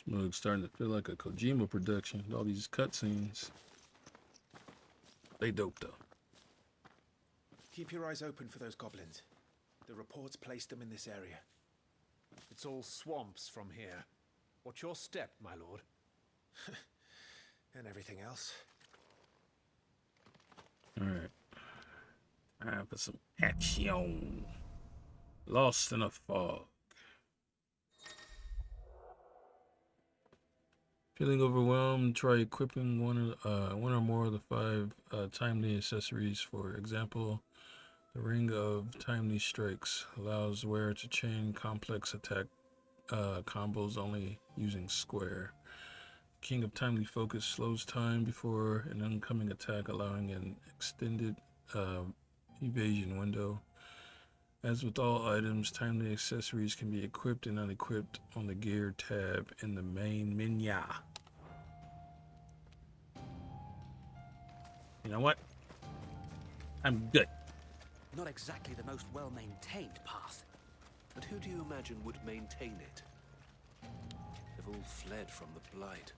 Smug's starting to feel like a Kojima production with all these cutscenes. They dope though. Keep your eyes open for those goblins. The reports placed them in this area. It's all swamps from here. Watch your step, my lord. And everything else. Alright. Time for some action. Lost in a fog. Feeling overwhelmed? Try equipping one or more of the 5 timely accessories. For example, the Ring of Timely Strikes allows wearer to chain complex attack combos only using square. King of Timely Focus slows time before an incoming attack, allowing an extended evasion window. As with all items, timely accessories can be equipped and unequipped on the gear tab in the main menu. You know what? I'm good. Not exactly the most well-maintained path. But who do you imagine would maintain it? They've all fled from the Blight.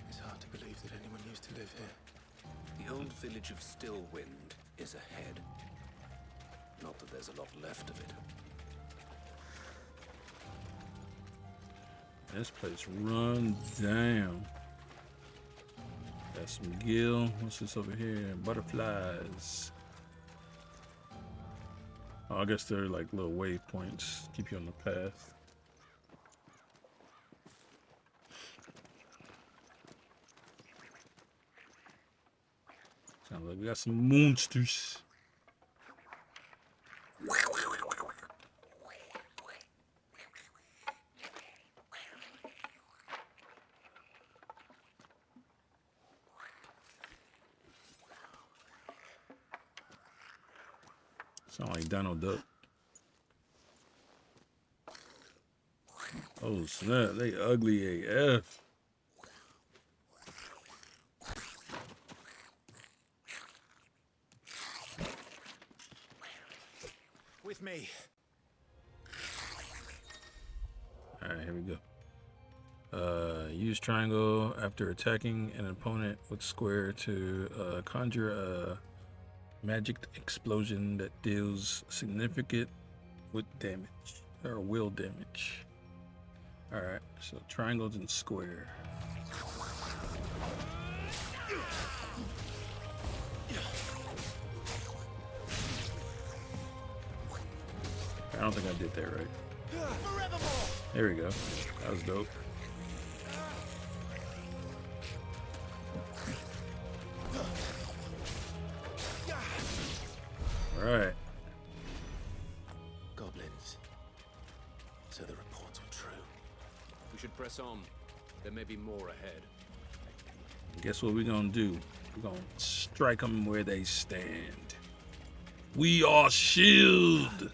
It's hard to believe that anyone used to live here. The old village of Stillwind is ahead. Not that there's a lot left of it. This place run down. Got some gill. What's this over here? Butterflies. Oh, I guess they're like little waypoints. Keep you on the path. Sounds like we got some monsters. Sound like Donald Duck. Oh snap, they ugly AF. With me. Alright, here we go. Use triangle after attacking an opponent with square to conjure a magic explosion that deals significant with damage or will damage. Alright, so triangles and square. I don't think I did that right. There we go. That was dope. Alright. Goblins. So the reports were true. We should press on. There may be more ahead. Guess what we're gonna do? We're gonna strike them where they stand. We are shield.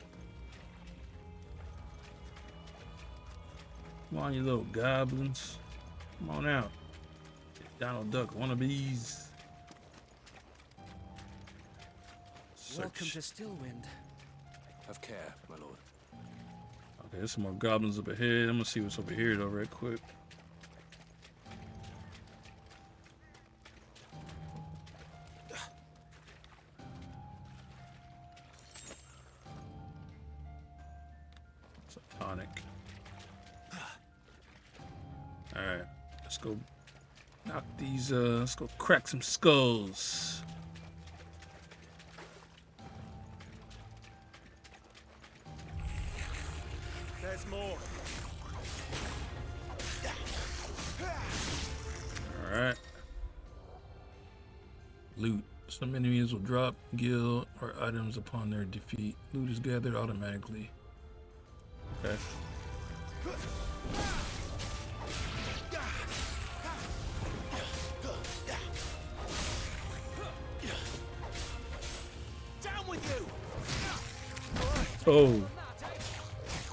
Come on, you little goblins. Come on out. Donald Duck wannabes. Welcome to Stillwind. Have care, my lord. Okay, there's some more goblins up ahead. I'm gonna see what's over here though, right quick. It's a tonic. Alright, let's go. Nah, knock these, let's go crack some skulls. There's more. Alright. Loot. Some enemies will drop gil or items upon their defeat. Loot is gathered automatically. Okay. Down with you. Oh.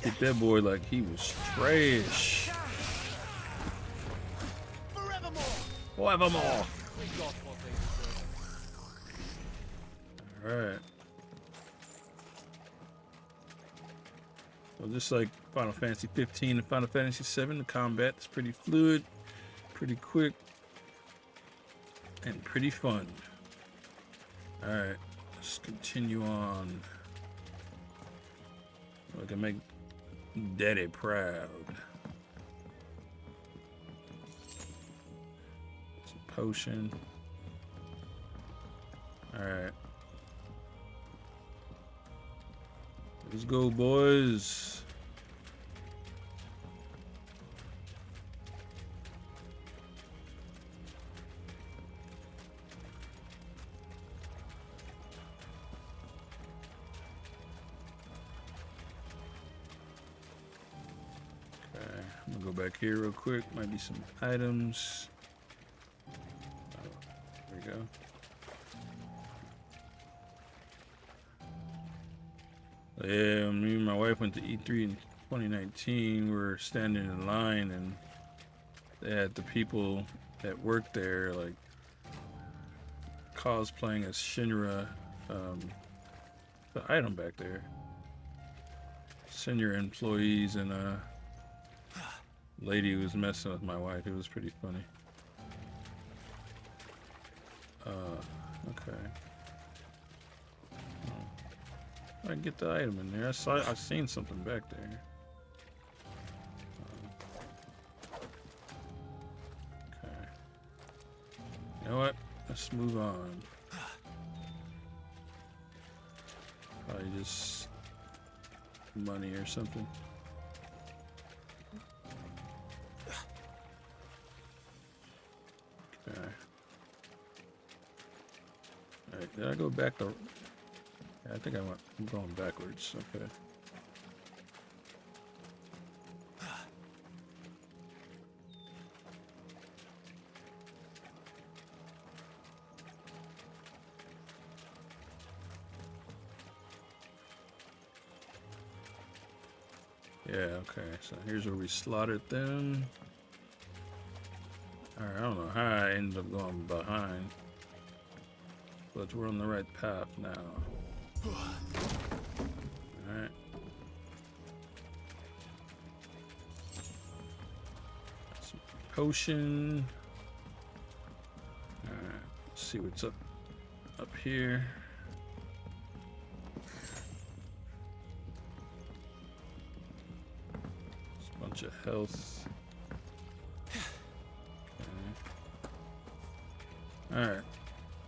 Hit that boy like he was trash. Forevermore. Alright. So just like Final Fantasy 15 and Final Fantasy 7, the combat is pretty fluid, pretty quick, and pretty fun. Alright, let's continue on. I can make Daddy proud. Some potion. Alright. Let's go, boys. Okay, I'm gonna go back here real quick. Might be some items. Oh, there we go. Yeah, me and my wife went to E3 in 2019. We were standing in line and they had the people that worked there like cosplaying as Shinra. The item back there. Senior employees and a lady who was messing with my wife. It was pretty funny. Okay. I get the item in there. I seen something back there. Okay. You know what? Let's move on. Probably just money or something. Okay. Alright, did I go back the... I think I'm going backwards. Okay. Yeah, okay. So here's where we slaughtered them. Alright, I don't know how I ended up going behind. But we're on the right path now. Alright. Some potion. Alright, let's see what's up here. Just a bunch of health. Okay. Alright,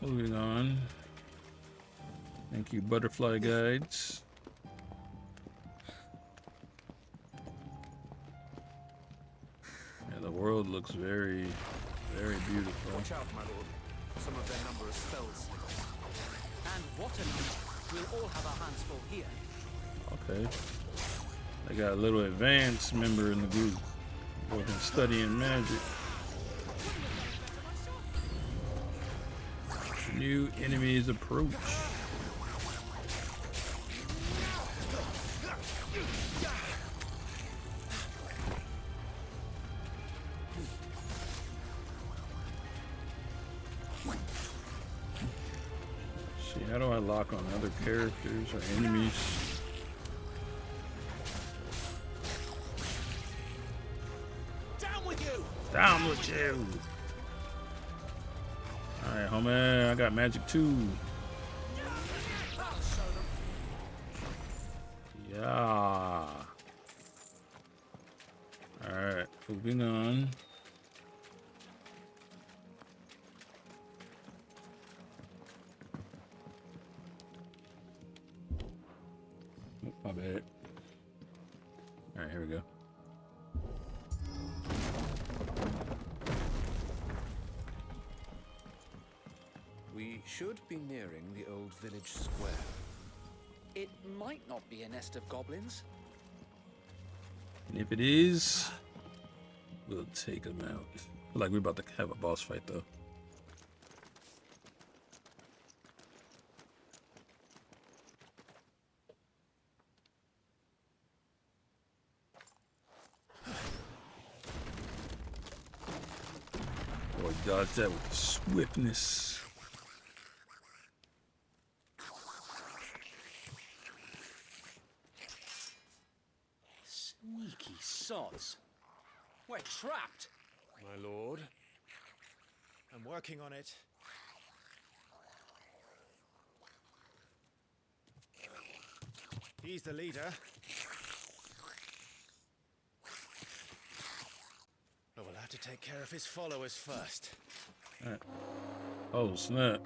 moving on. Thank you, butterfly guides. Yeah, the world looks very, very beautiful. Watch out, my lord. Some of their number is spell slippers. And what a night. We'll all have our hands full here. Okay. They got a little advanced member in the group. Working studying magic. New enemies approach. See, how do I lock on other characters or enemies? Down with you! Down with you! Alright, homie, I got magic too. Yeah. Alright, moving on. bad. Alright, here we go. We should be nearing the old village square. It might not be a nest of goblins. And if it is, we'll take them out. Feel like we're about to have a boss fight, though. Boy, dodge that with swiftness. Sneaky sods. We're trapped. My lord. I'm working on it. He's the leader. But we'll have to take care of his followers first. Right. Oh, snap.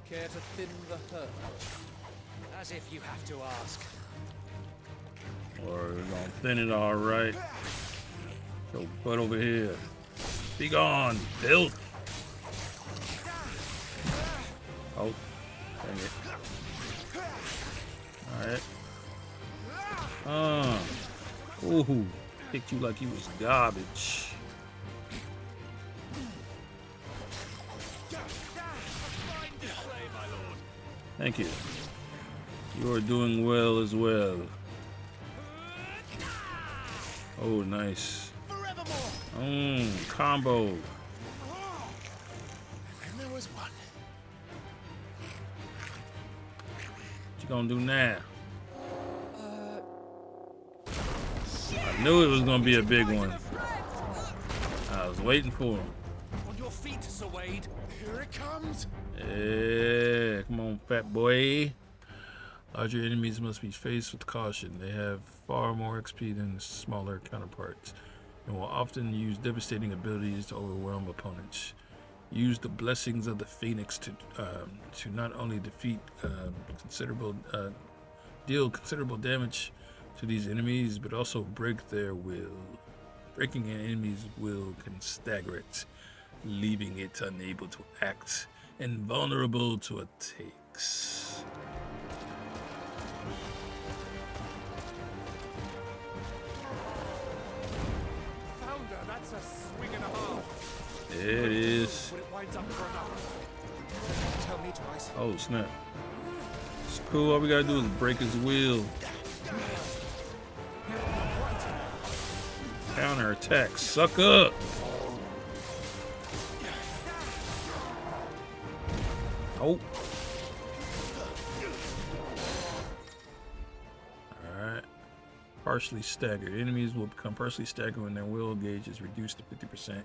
Care to thin the herd? As if you have to ask. Or we're gonna thin it all right. Go butt over here. Be gone, Bill. Oh, dang it. Alright. Ooh, picked you like you was garbage. Thank you. You are doing well as well. Oh, nice. Combo. And there was one. What you gonna do now? I knew it was gonna be a big one. I was waiting for him. On your feet, Sir Wade. Here it comes. Yeah, come on, fat boy. Larger enemies must be faced with caution. They have far more XP than smaller counterparts, and will often use devastating abilities to overwhelm opponents. Use the blessings of the Phoenix to not only defeat deal considerable damage to these enemies, but also break their will. Breaking an enemy's will can stagger it, leaving it unable to act and vulnerable to attacks. Founder, that's a swing and a half. There it is. But it winds up for another. Tell me twice. Oh, snap. It's cool. All we gotta do is break his will. Counter attack. Suck up. Oh. Alright. Partially staggered. Enemies will become partially staggered when their will gauge is reduced to 50%,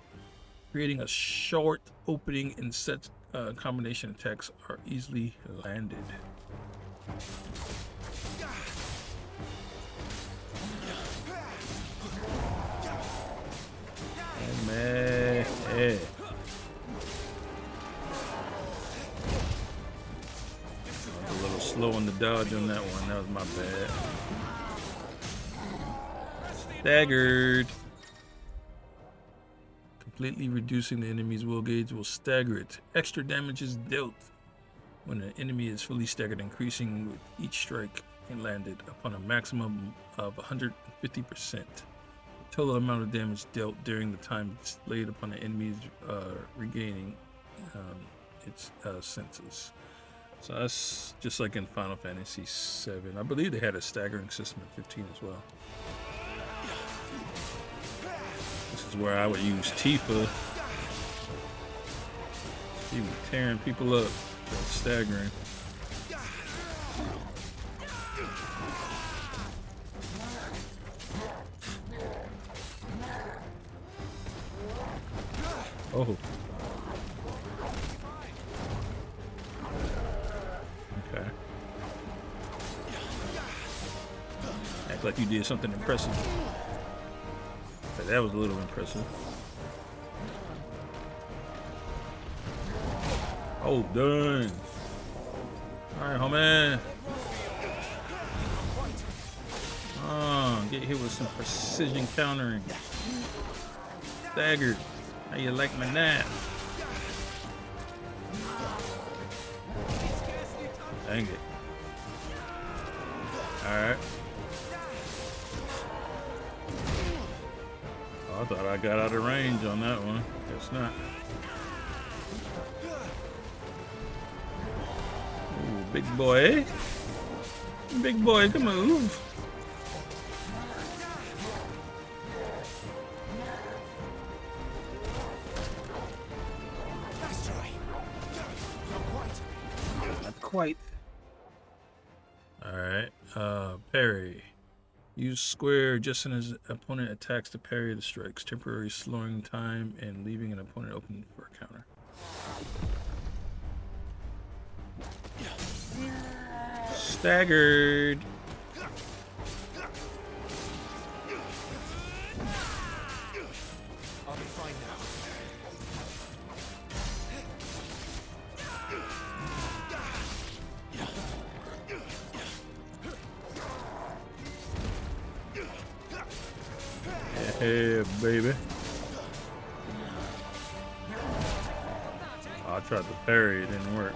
creating a short opening and set combination attacks are easily landed. Oh, man. Yeah. A little slow on the dodge on that one. That was my bad. Staggered. Completely reducing the enemy's will gauge will stagger it. Extra damage is dealt when an enemy is fully staggered, increasing with each strike and landed upon a maximum of 150%. The total amount of damage dealt during the time displayed upon the enemy's regaining its senses. So that's just like in Final Fantasy VII. I believe they had a staggering system in 15 as well. This is where I would use Tifa. She was tearing people up. That's staggering. Oh. Okay. Act like you did something impressive. But that was a little impressive. Oh, done. Alright, homie. Get hit with some precision countering. Staggered. How you like my knife? Dang it. Alright. Oh, I thought I got out of range on that one. Guess not. Ooh, big boy. Big boy, come move. Nice try. Not quite. Alright. Parry. Use square just as his opponent attacks to parry the strikes, temporarily slowing time and leaving an opponent open for a counter. Staggered. I'll be fine now. Yeah, baby. Oh, I tried to parry, it didn't work.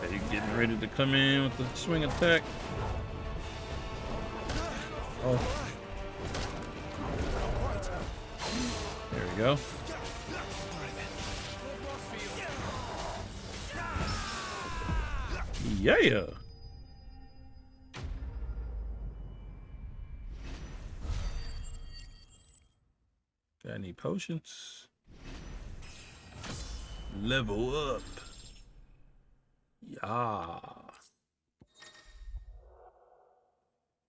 Okay, you're getting ready to come in with the swing attack. Oh. There we go. Yeah. Got any potions? Level up. Yeah.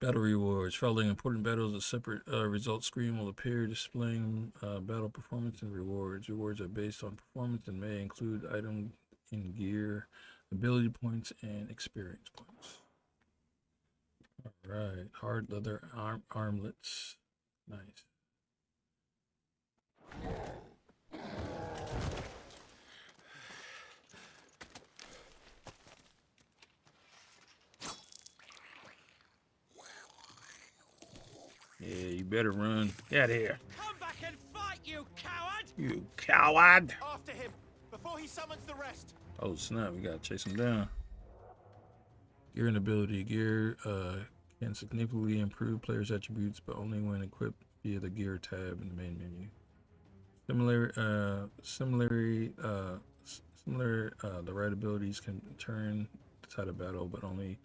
Battle rewards. Following important battles, a separate results screen will appear displaying battle performance and rewards. Rewards are based on performance and may include item and gear, ability points, and experience points. Alright. Hard leather armlets. Nice. Yeah, you better run. Get out of here. Come back and fight, you coward! You coward! After him, before he summons the rest. Oh snap, we gotta chase him down. Gear and ability. Gear can significantly improve players' attributes, but only when equipped via the gear tab in the main menu. The right abilities can turn the tide of battle, but only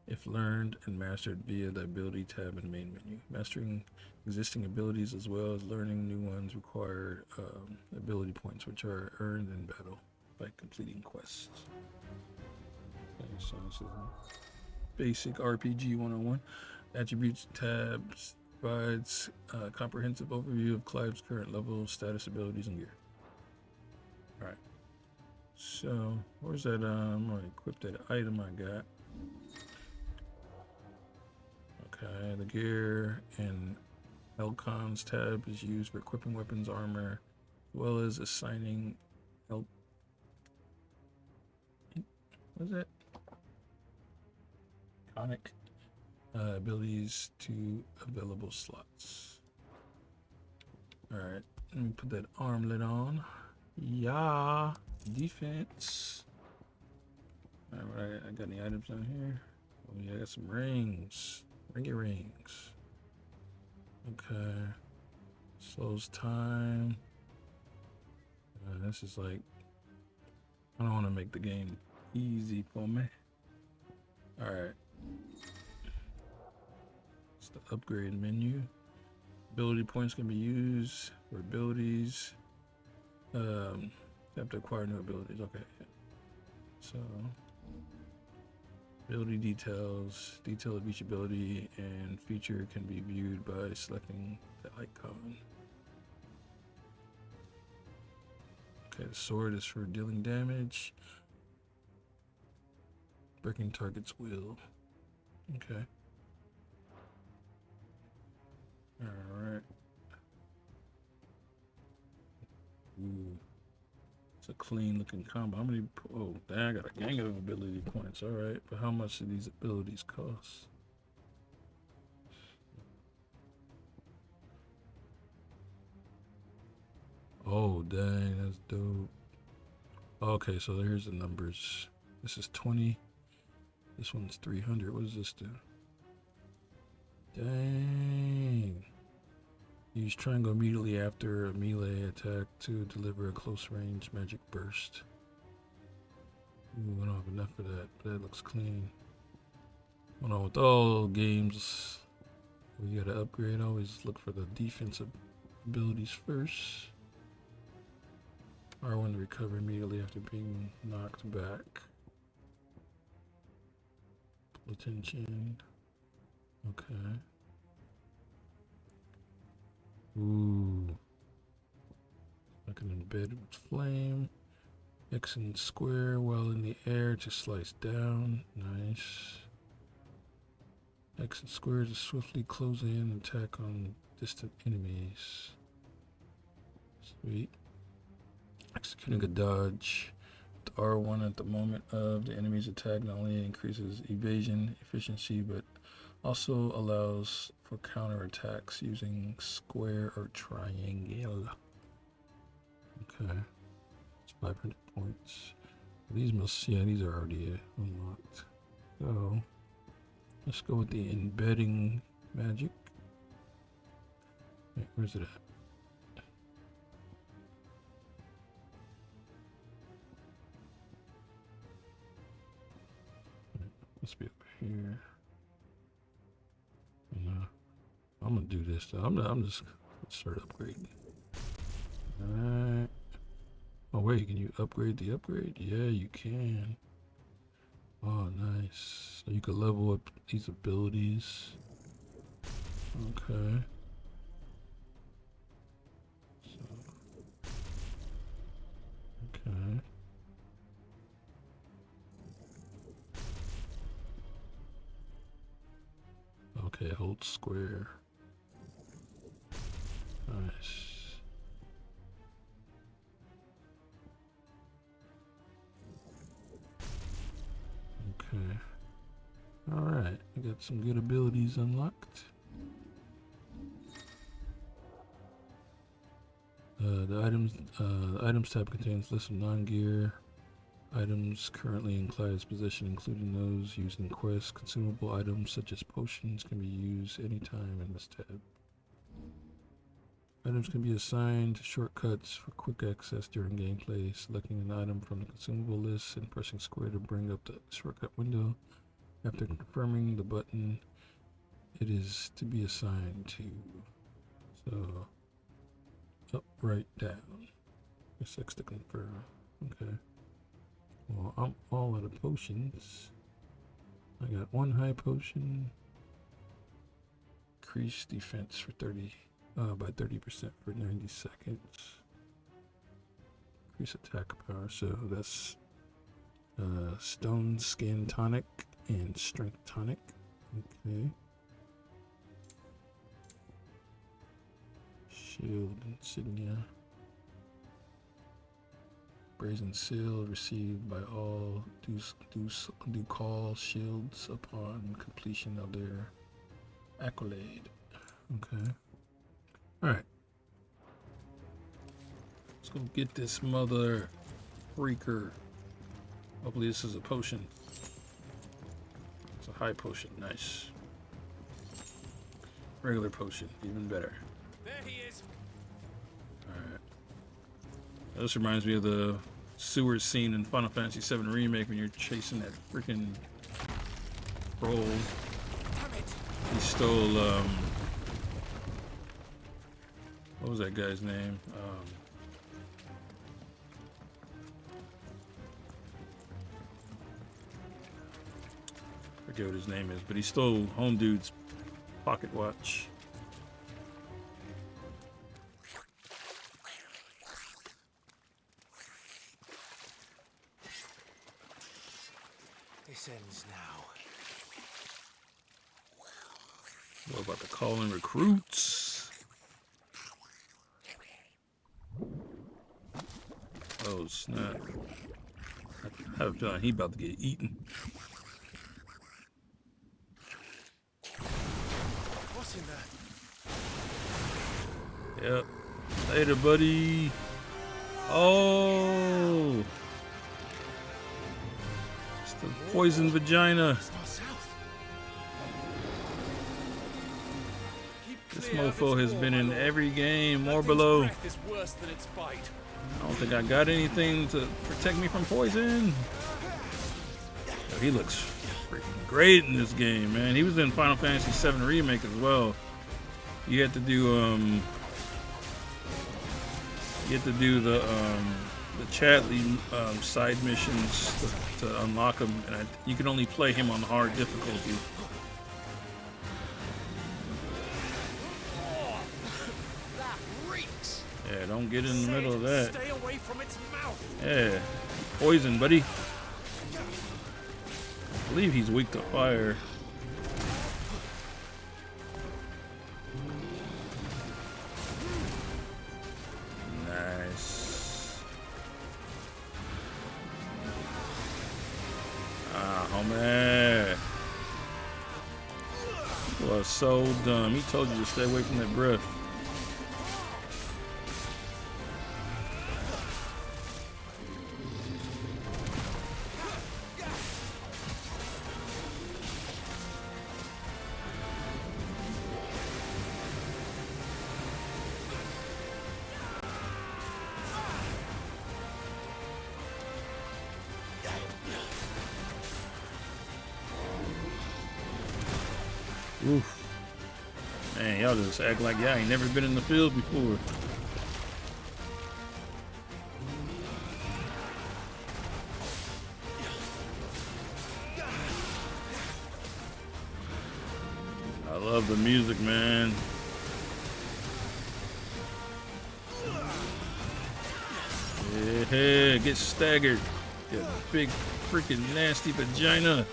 if learned and mastered via the ability tab in the main menu. Mastering existing abilities as well as learning new ones require ability points, which are earned in battle by completing quests. Okay, so this is basic RPG 101. Attributes tab provides a comprehensive overview of Clive's current level, status, abilities, and gear. Alright. So, where's that? I'm going to equip that item I got. Okay, the gear and Elcon's tab is used for equipping weapons, armor, as well as assigning what is that? Iconic abilities to available slots. Alright, let me put that armlet on. Yeah, defense. Alright, I got any items down here? Oh yeah, I got some rings. Ringy rings. Okay. Slows time. This is like, I don't want to make the game easy for me. Alright. It's the upgrade menu. Ability points can be used for abilities. You have to acquire new abilities. Okay. So, ability details. Detail of each ability and feature can be viewed by selecting the icon. Okay, the sword is for dealing damage. Breaking target's will. Okay. Alright. Ooh. It's a clean looking combo. How many? Oh, dang, I got a gang of ability points. All right, but how much do these abilities cost? Oh, dang, that's dope. Okay, so here's the numbers. This is 20. This one's 300. What does this do? Dang. Use triangle immediately after a melee attack to deliver a close range magic burst. Ooh, I don't have enough of that. That looks clean. Well, no, with all games, we gotta upgrade. Always look for the defensive abilities first. R1 to recover immediately after being knocked back. Pull attention. Okay. Ooh. I can embed with flame. X and square while in the air to slice down. Nice. X and square to swiftly close in and attack on distant enemies. Sweet. Executing a dodge. With R1 at the moment of the enemy's attack not only increases evasion efficiency but also allows for counterattacks using square or triangle. Okay. It's 500 points. These must, yeah, these are already unlocked. So, let's go with the embedding magic. Wait, where's it at? Must be over here. I'm gonna do this though. I'm just gonna start upgrading. Alright. Oh wait, can you upgrade the upgrade? Yeah, you can. Oh, nice. So you can level up these abilities. Okay. Okay. Okay, hold square. Nice. Okay. Alright, I got some good abilities unlocked. The items tab contains list of non-gear items currently in Clyde's possession, including those used in quests. Consumable items such as potions can be used anytime in this tab. Items can be assigned shortcuts for quick access during gameplay. Selecting an item from the consumable list and pressing square to bring up the shortcut window. After confirming the button, it is to be assigned to. So, up, right, down. Press X to confirm. Okay. Well, I'm all out of potions. I got one high potion. Increase defense for 30, by 30% for 90 seconds. Increase attack power. So that's stone skin tonic and strength tonic. Okay. Shield insignia. Brazen seal received by all do call shields upon completion of their accolade. Okay. Alright. Let's go get this mother freaker. Hopefully this is a potion. It's a high potion. Nice. Regular potion. Even better. There he is. Alright. This reminds me of the sewer scene in Final Fantasy VII Remake when you're chasing that freaking troll. He stole, what was that guy's name? I forget what his name is, but he stole Home Dude's pocket watch. This ends now. What about the calling recruits? Oh snap! I have a feeling he about to get eaten. What's in there? Yep. Later, buddy. Oh. It's the poison vagina. This mofo has been in every game, more below. I don't think I got anything to protect me from poison. Yo, he looks freaking great in this game, man. He was in Final Fantasy VII Remake as well. You had to do the Chadley side missions to unlock him, and you can only play him on hard difficulty. Yeah, don't get in the middle of that. Stay away from its mouth. Yeah, poison, buddy. I believe he's weak to fire. Nice. Ah, homie. You are so dumb. He told you to stay away from that breath. Oof. Man, y'all just act like y'all ain't never been in the field before. I love the music, man. Yeah, get staggered. Get a big freaking nasty vagina.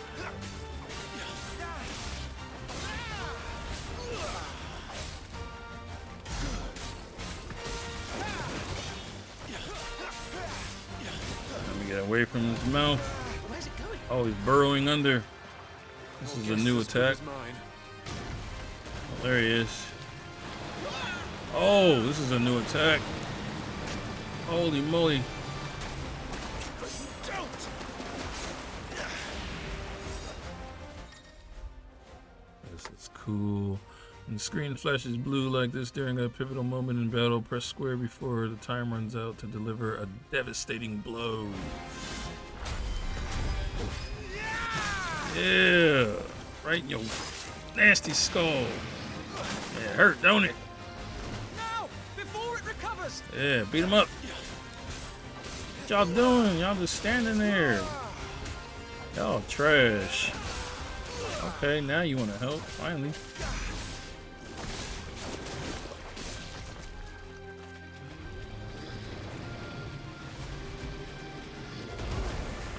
Away from his mouth. Where's it going? Oh, he's burrowing under. This is a new attack. Oh, there he is. Oh, this is a new attack. Holy moly. This is cool. When the screen flashes blue like this during a pivotal moment in battle, press square before the time runs out to deliver a devastating blow. Yeah, right in your nasty skull. Yeah, it hurt, don't it? Now, before it recovers. Yeah, beat him up. What y'all doing? Y'all just standing there. Y'all trash. Okay, now you want to help, finally.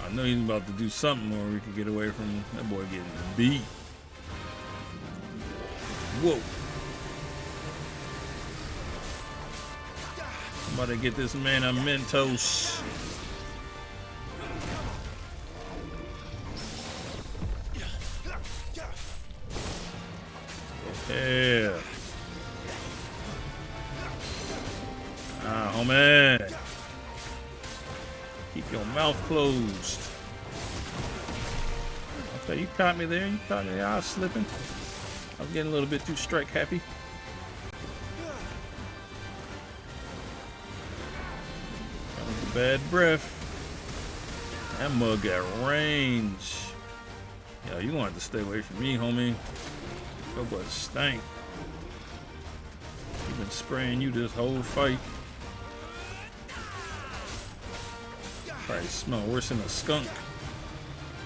I know he's about to do something where we could get away from that boy getting beat. Whoa. Somebody get this man a Mentos. Yeah. Ah, homie. Keep your mouth closed. Okay, you caught me there. You caught me there. I was slipping. I was getting a little bit too strike happy. That was a bad breath. That mug got range. Yo, you gonna have to stay away from me, homie. Your boy stank. He's been spraying you this whole fight. Probably smell worse than a skunk.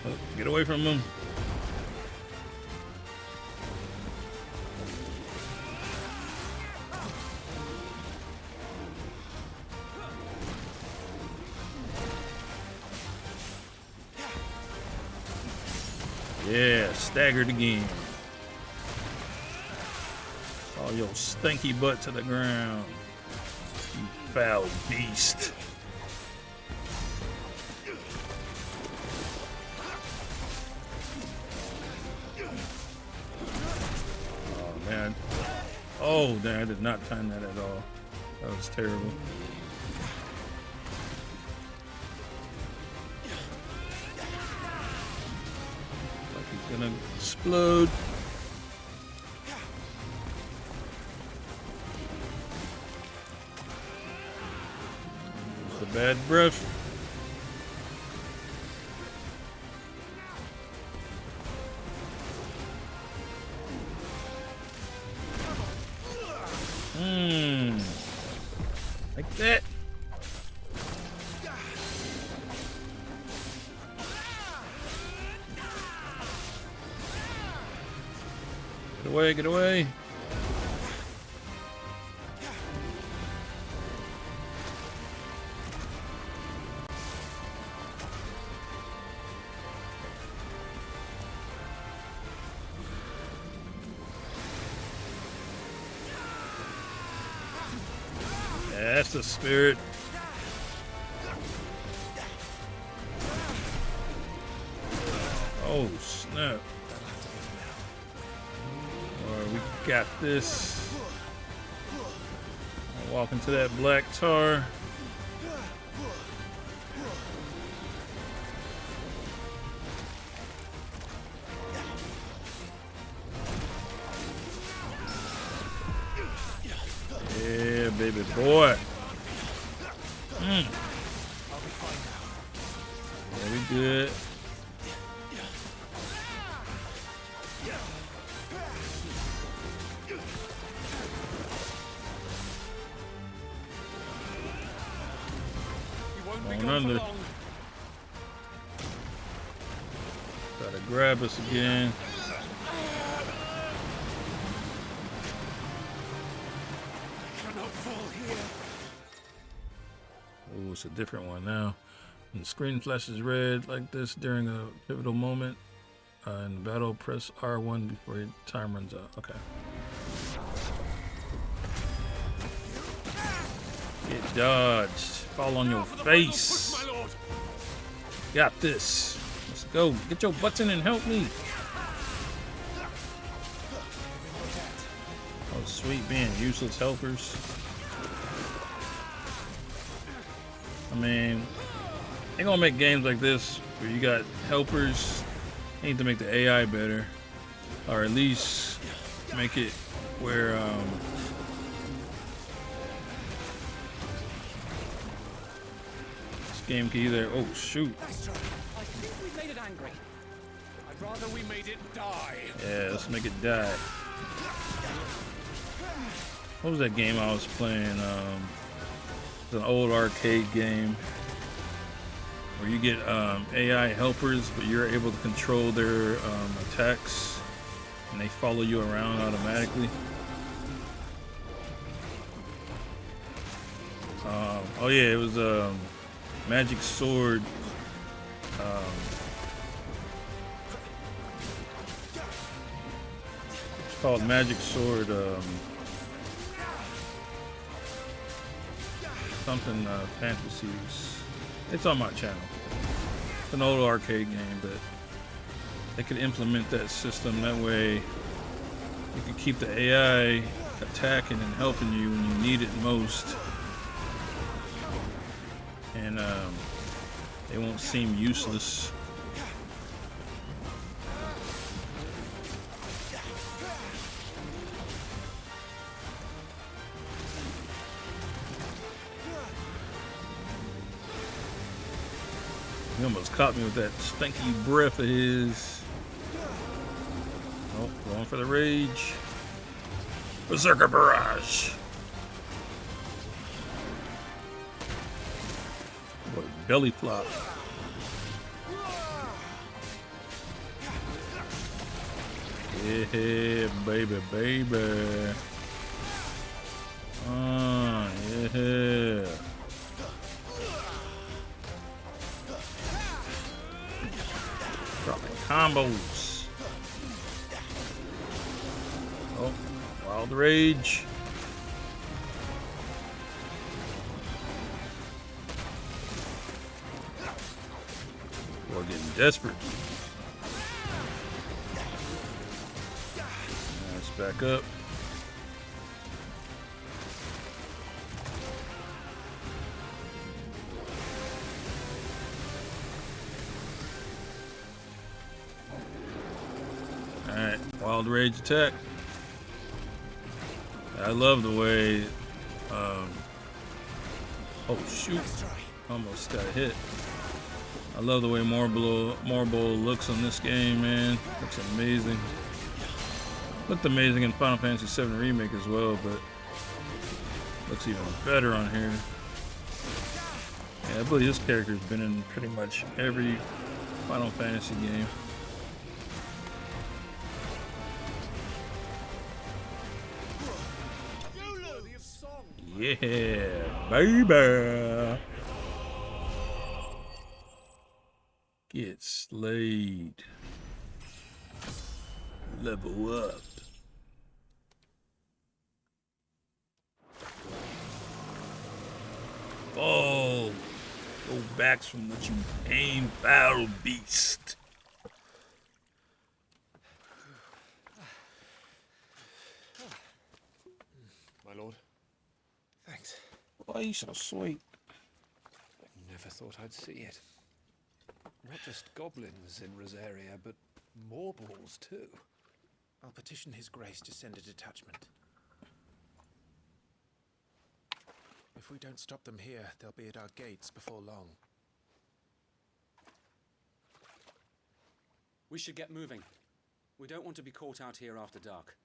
Oh, get away from him. Yeah, staggered again. All your stinky butt to the ground. You foul beast. man. Oh, damn, I did not time that at all. That was terrible. Like he's gonna explode. The bad breath. Like that. Get away, get away. That's the spirit. Oh, snap. Alright, we got this. I'll walk into that black tar. Yeah, baby boy. Yeah, we good. On under. Try to grab us again. Oh, it's a different one now. When the screen flashes red like this during a pivotal moment in battle, press R1 before your time runs out. Okay. Get dodged. Fall on your face. Got this. Let's go. Get your butts in and help me. Oh, sweet, being useless helpers. I mean, they're gonna make games like this where you got helpers. They need to make the AI better, or at least make it where this game can either. Oh shoot! I think we made it angry. I'd rather we made it die. Yeah, let's make it die. What was that game I was playing? It's an old arcade game where you get AI helpers, but you're able to control their attacks, and they follow you around automatically. Oh yeah, it was Magic Sword. It's called Magic Sword. Something fantasies. It's on my channel. It's an old arcade game, but they could implement that system. That way, you could keep the AI attacking and helping you when you need it most, and they won't seem useless. He almost caught me with that stinky breath of his. Oh, going for the rage. Berserker Barrage. What a belly flop. Yeah, baby, baby. Yeah. Dropping combos. Oh, Wild Rage. We're getting desperate. Let's back up. Wild Rage attack. I love the way. Oh shoot! Almost got hit. I love the way Marbol looks on this game, man. Looks amazing. Looked amazing in Final Fantasy VII Remake as well, but looks even better on here. Yeah, I believe this character's been in pretty much every Final Fantasy game. Yeah, baby. Get slayed. Level up. Fall. Go back from what you came, foul beast. My lord. Thanks. Why are you so sweet? Never thought I'd see it. Not just goblins in Rosaria, but Marbols too. I'll petition His Grace to send a detachment. If we don't stop them here, they'll be at our gates before long. We should get moving. We don't want to be caught out here after dark.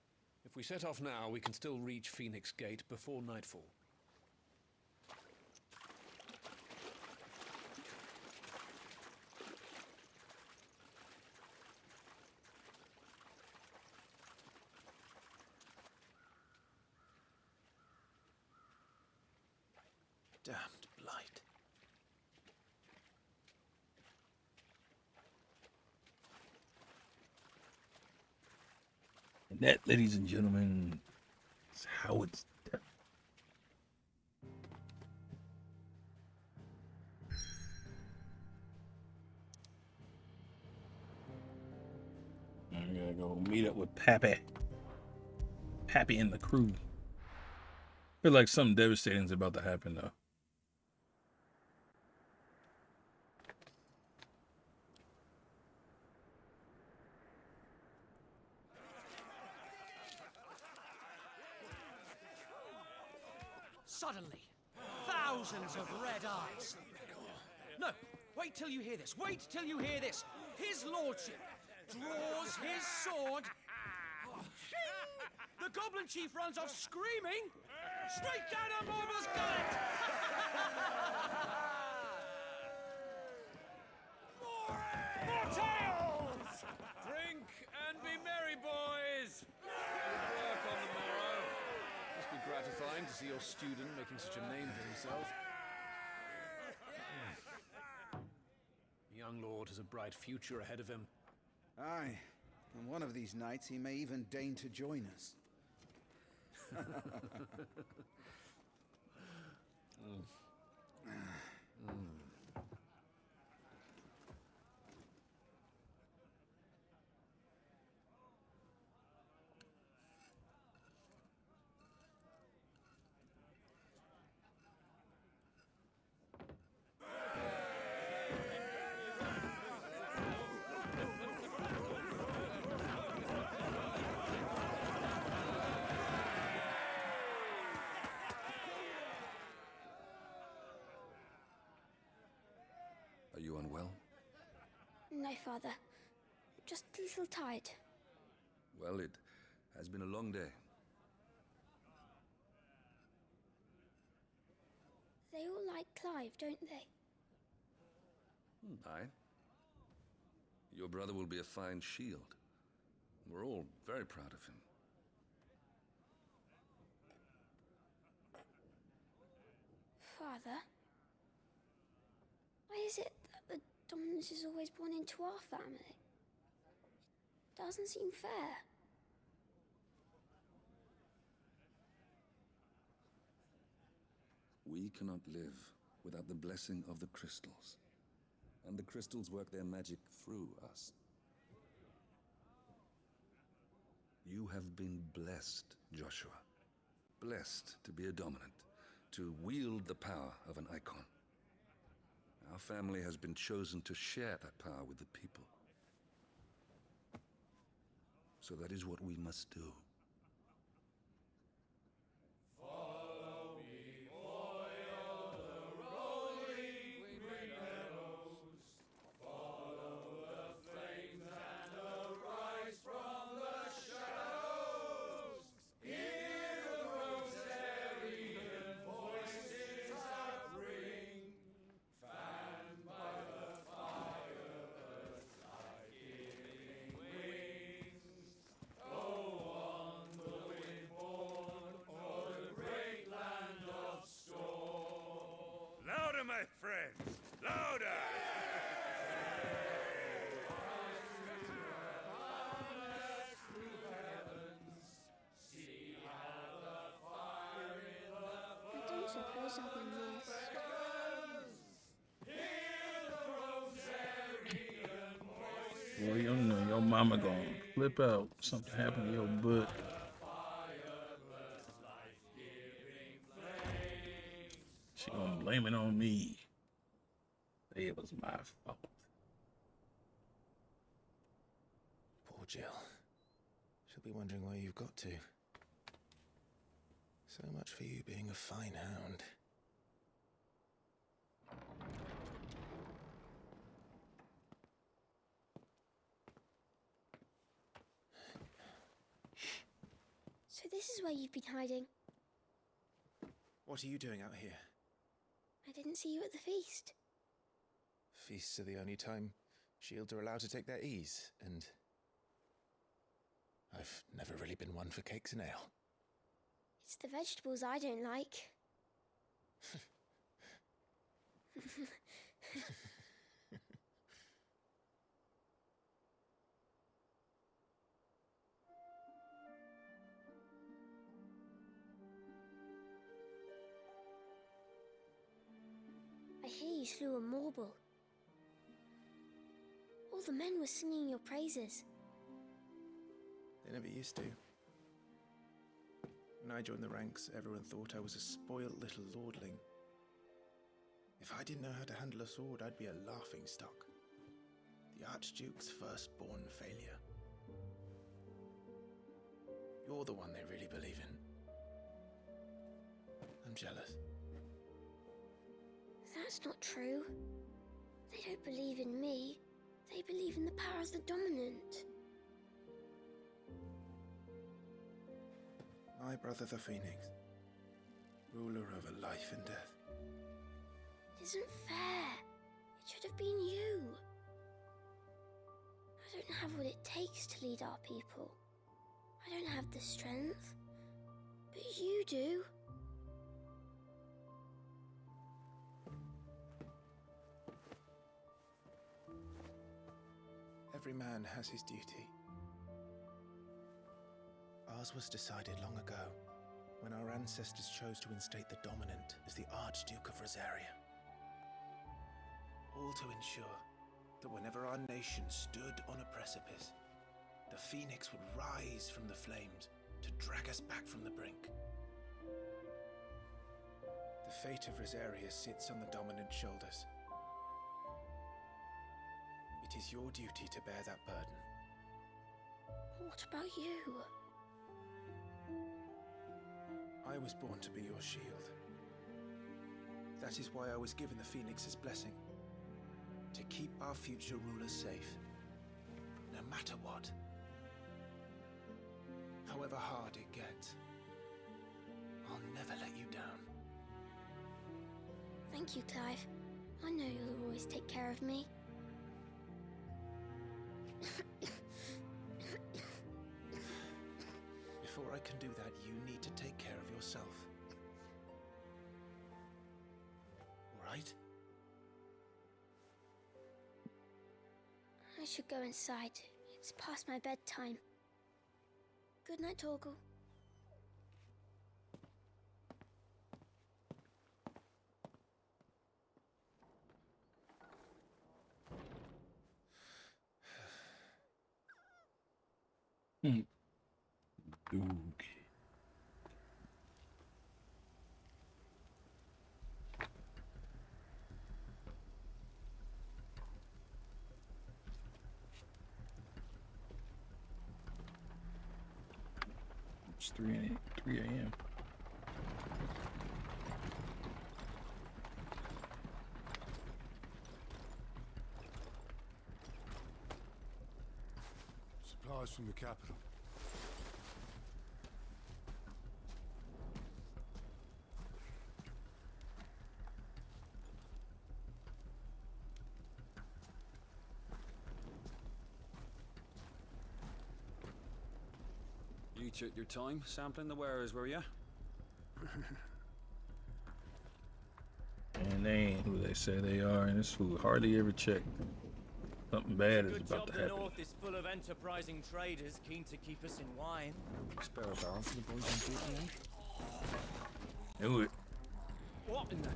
If we set off now, we can still reach Phoneix Gate before nightfall. Damned blight. And that, ladies and gentlemen, is how it's done. I'm gonna go meet up with Pappy. Pappy and the crew. I feel like something devastating is about to happen, though. Suddenly, thousands of red eyes. No, wait till you hear this. Wait till you hear this. His lordship draws his sword. The goblin chief runs off screaming straight down a Marbol's gullet. More tales! Drink and be merry, boys. Good work on the morrow. Must be gratifying to see your student making such a name for himself. The young lord has a bright future ahead of him. Aye, and one of these nights he may even deign to join us. Are you unwell? No, Father. Just a little tired. Well, it has been a long day. They all like Clive, don't they? Aye. Your brother will be a fine shield. We're all very proud of him. Father? Why is it that the dominance is always born into our family? It doesn't seem fair. We cannot live without the blessing of the crystals. And the crystals work their magic through us. You have been blessed, Joshua. Blessed to be a dominant, to wield the power of an icon. Our family has been chosen to share that power with the people. So that is what we must do. Louder, my friends! Louder! I don't suppose I'll be missed. Boy, you know your mama gonna flip out. Something happened to your butt. She gonna blame it on me. It was my fault. Poor Jill. She'll be wondering where you've got to. So much for you being a fine hound. So this is where you've been hiding. What are you doing out here? I didn't see you at the feast. Feasts are the only time shields are allowed to take their ease, and I've never really been one for cakes and ale. It's the vegetables I don't like. I hear you slew a Marbol. All the men were singing your praises. They never used to. When I joined the ranks, everyone thought I was a spoilt little lordling. If I didn't know how to handle a sword, I'd be a laughingstock. The Archduke's firstborn failure. You're the one they really believe in. I'm jealous. That's not true. They don't believe in me. They believe in the power of the dominant. My brother the Phoenix, ruler over life and death. It isn't fair. It should have been you. I don't have what it takes to lead our people. I don't have the strength. But you do. Every man has his duty. Ours was decided long ago, when our ancestors chose to instate the dominant as the Archduke of Rosaria. All to ensure that whenever our nation stood on a precipice, the Phoenix would rise from the flames to drag us back from the brink. The fate of Rosaria sits on the dominant's shoulders. It is your duty to bear that burden. What about you? I was born to be your shield. That is why I was given the Phoenix's blessing. To keep our future rulers safe. No matter what. However hard it gets. I'll never let you down. Thank you, Clive. I know you'll always take care of me. Before I can do that, you need to take care of yourself. All right? I should go inside. It's past my bedtime. Good night, Torgal. Okay. It's 3 a.m. Supplies from the capital. You took your time sampling the wares, were you? And they ain't who they say they are, and this food hardly ever checked. Something bad is about to The happen. north is full of enterprising traders keen to keep us in wine. Spare a barrel for the boys on duty, eh? Do it. What in the...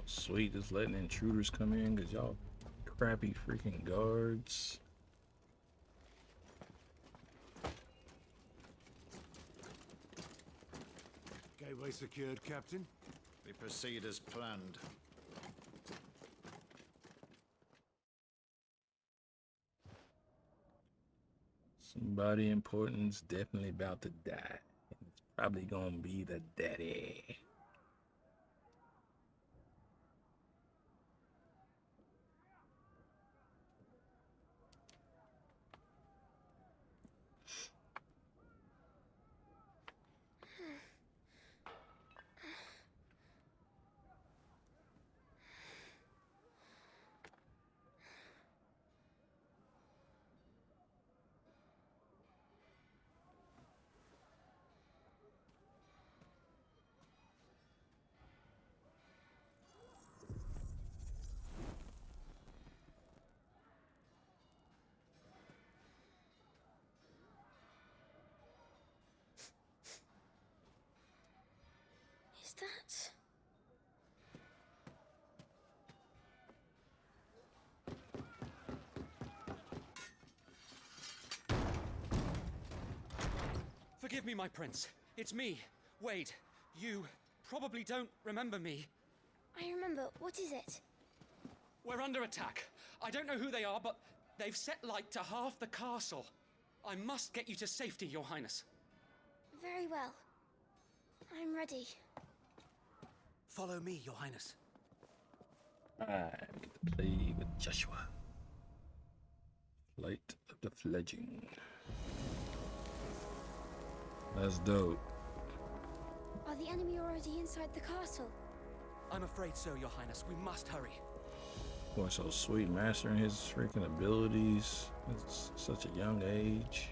Sweet, just letting intruders come in because y'all crappy freaking guards. Gateway secured, Captain. We proceed as planned. Somebody important's definitely about to die. It's probably gonna be the daddy. Is that... Forgive me, my prince. It's me, Wade. You probably don't remember me. I remember. What is it? We're under attack. I don't know who they are, but they've set light to half the castle. I must get you to safety, Your Highness. Very well. I'm ready. Follow me, Your Highness. Alright, we get to play with Joshua. Flight of the Fledging. That's dope. Are the enemy already inside the castle? I'm afraid so, Your Highness. We must hurry. Boy, so sweet, mastering his freaking abilities at such a young age.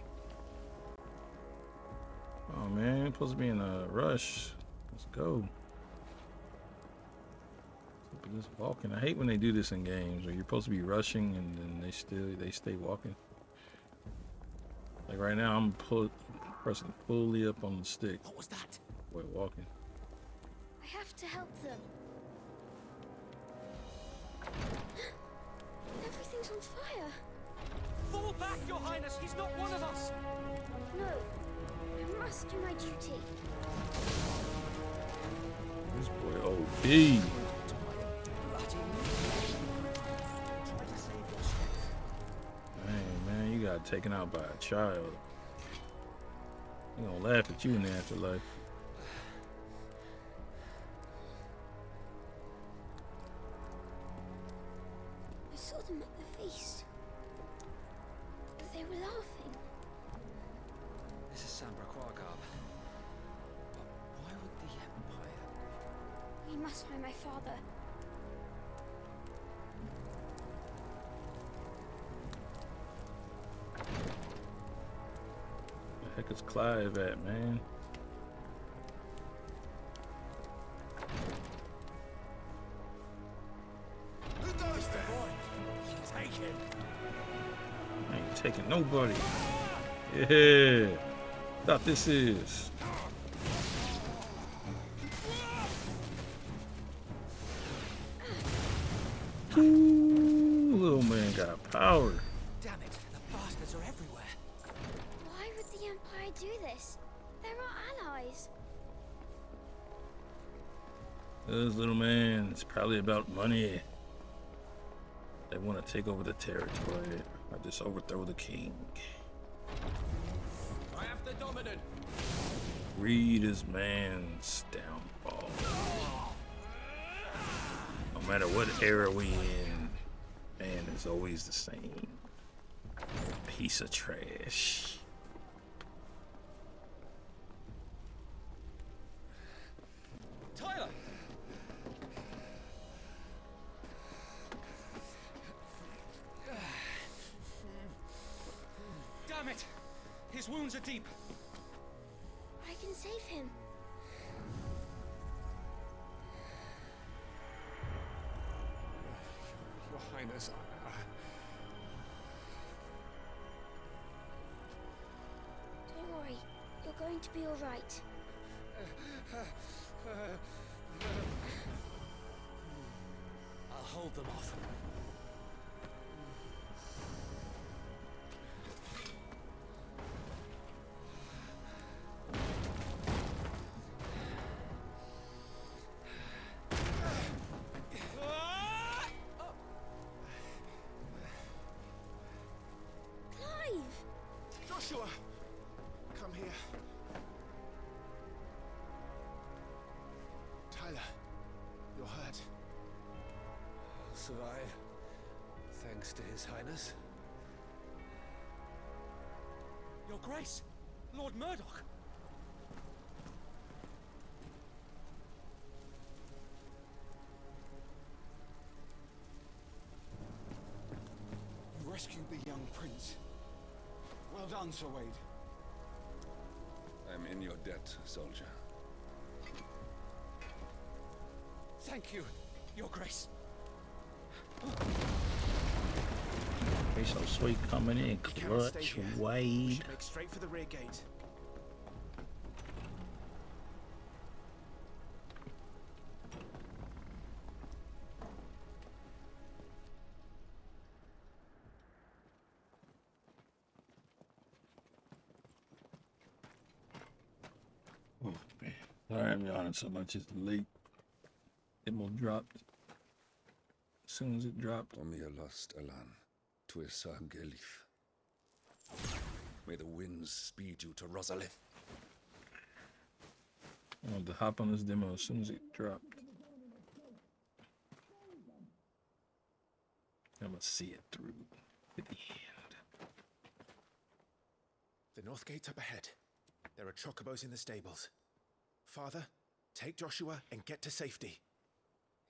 Oh man, supposed to be in a rush. Let's go. Just walking. I hate when they do this in games where you're supposed to be rushing and then they stay walking. Like right now, I'm pressing fully up on the stick. What was that? While walking. I have to help them. Everything's on fire. Fall back, Your Highness. He's not one of us. No, I must do my duty. This boy OP. Man, you got taken out by a child. He gonna laugh at you in the afterlife. I saw them at the feast. They were laughing. This is Sambra Quagab. But why would the Empire? We must find my father. The heck is Clive at, man? Who goes there? Take him. I ain't taking nobody. Yeah. Thought this is. Ooh, little man got power. Damn it! The bastards Templars are everywhere. Why would the Empire do this? They're our allies. This little man, it's probably about money. They want to take over the territory or just overthrow the king. I have the dominant. Read his man's downfall. No matter what era we in, man is always the same. Piece of trash. Tyler! Damn it! His wounds are deep. I can save him. Your Highness, Don't worry. You're going to be all right. I'll hold them off. Joshua! Come here. Tyler, you're hurt. I'll survive, thanks to His Highness. Your Grace, Lord Murdoch. You rescued the young prince. Well done, Sir Wade. I'm in your debt, soldier. Thank you, Your Grace. Hey, so sweet coming in, clutch, Wade. We should make straight for the rear gate. Oh, man. Sorry I'm yawning so much. It's late. It will drop as soon as it dropped. Omir lost Alan to Isar Gelif. May the winds speed you to Rosalith. I want to hop on this demo as soon as it dropped. I'm gonna see it through to the end. The north gate's up ahead. There are chocobos in the stables. Father, take Joshua and get to safety.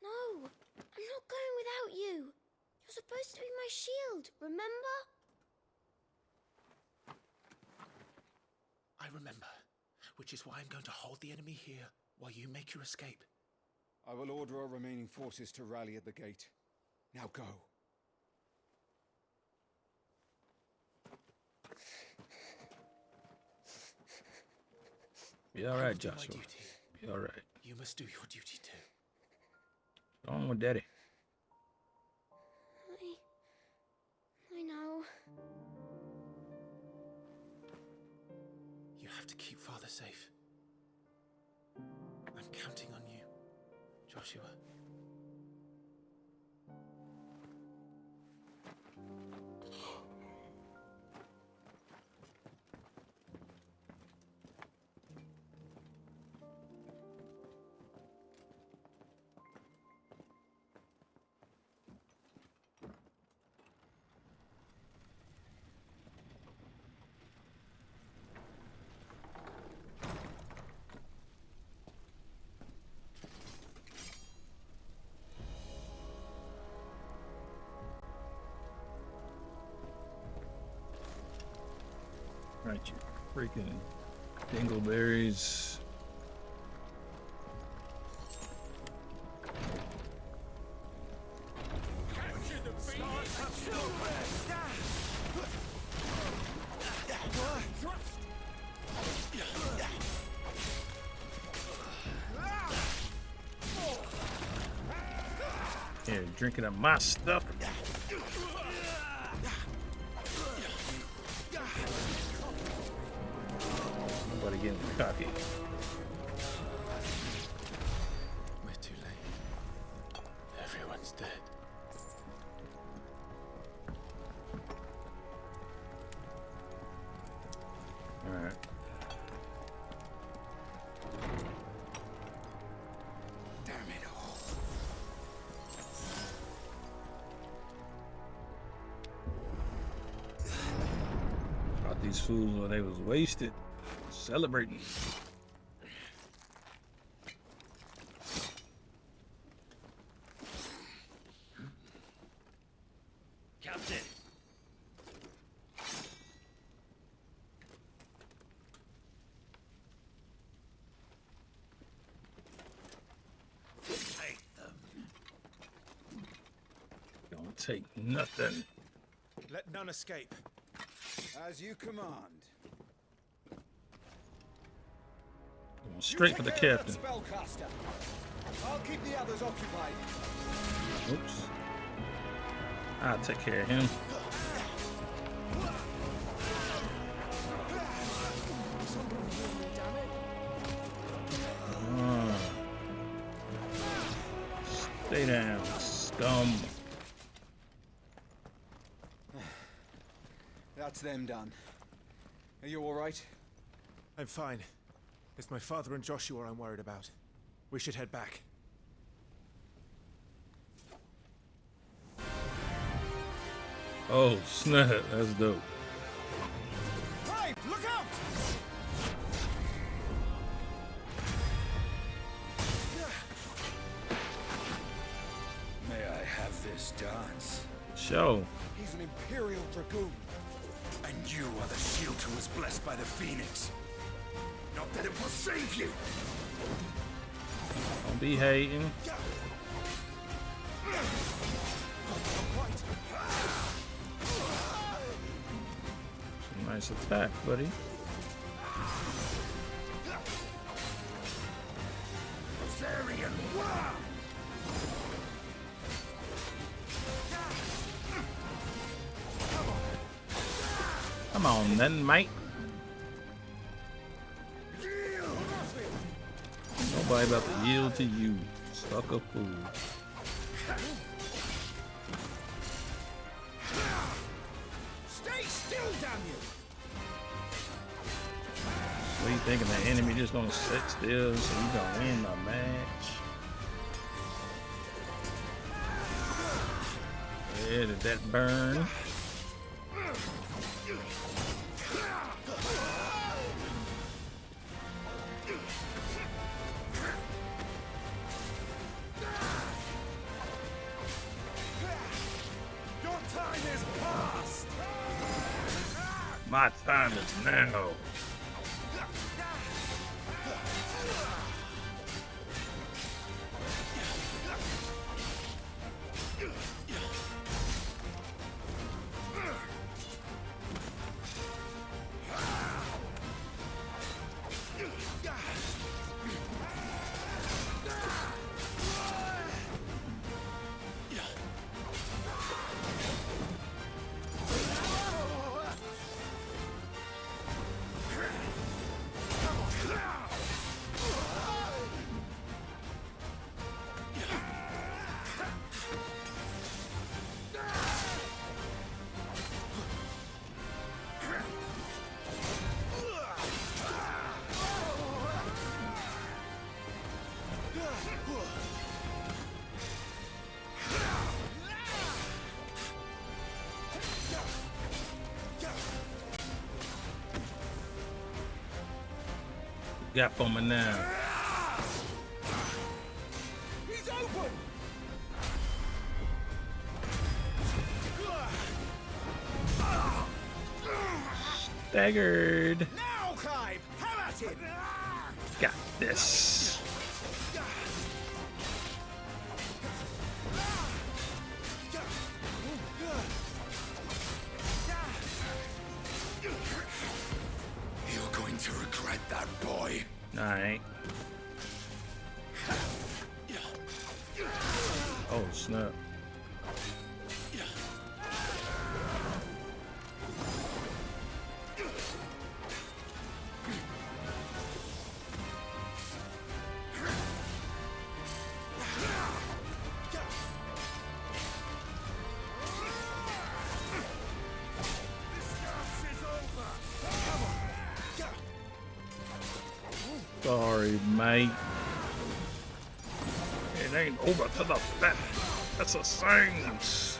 No, I'm not going without you. You're supposed to be my shield, remember? I remember, which is why I'm going to hold the enemy here while you make your escape. I will order our remaining forces to rally at the gate. Now go. Be alright, Joshua. Be alright. You must do your duty too. Go on with Daddy. I know. You have to keep Father safe. I'm counting on you, Joshua. Right, you freaking dingleberries. Here, drinking up my stuff. getting cocky. We're too late. Everyone's dead. All right. Damn it all. Thought these fools when they was wasted, celebrating. Captain! Take them. Don't take nothing. Let none escape. As you command. Going straight for the captain. Spellcaster. I'll keep the others occupied. Oops. I'll take care of him. Stay down, scum. That's them done. Are you all right? I'm fine. It's my father and Joshua I'm worried about. We should head back. Oh snap, that's dope. Hey, look out! May I have this dance? Show. He's an Imperial Dragoon. And you are the shield who was blessed by the Phoenix. Not that it will save you. Don't be hating. Some nice attack, buddy. Rosarian, wow! Come on then, mate. Nobody about to yield to you, sucker fool. Stay still, damn you! What you thinking? The enemy just gonna sit still so you gonna win the match? Yeah, did that burn? My time is now. Gap on me now. He's open! Staggered. Now, Clive! Have at him! Got this. You're going to regret that, boy. Alright. Oh snap. Sorry, mate. It ain't over to the fat. That's a saint.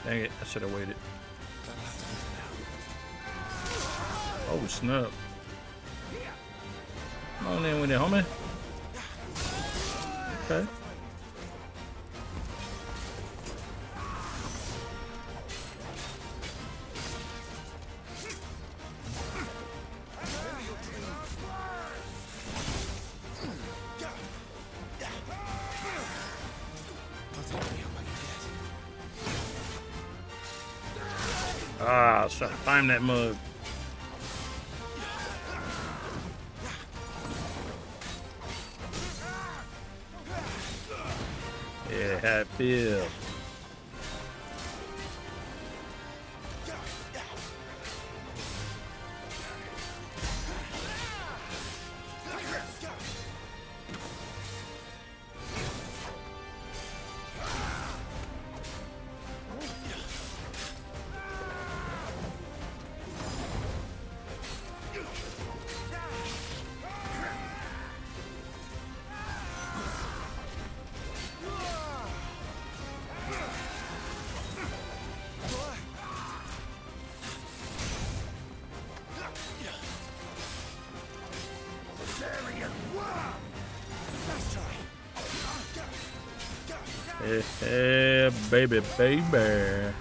Dang it, I should have waited. Oh, snap. Come on in with it, homie. Okay. Ah, I was trying to time that mug. Yeah, how it feel. Yeah, baby, baby.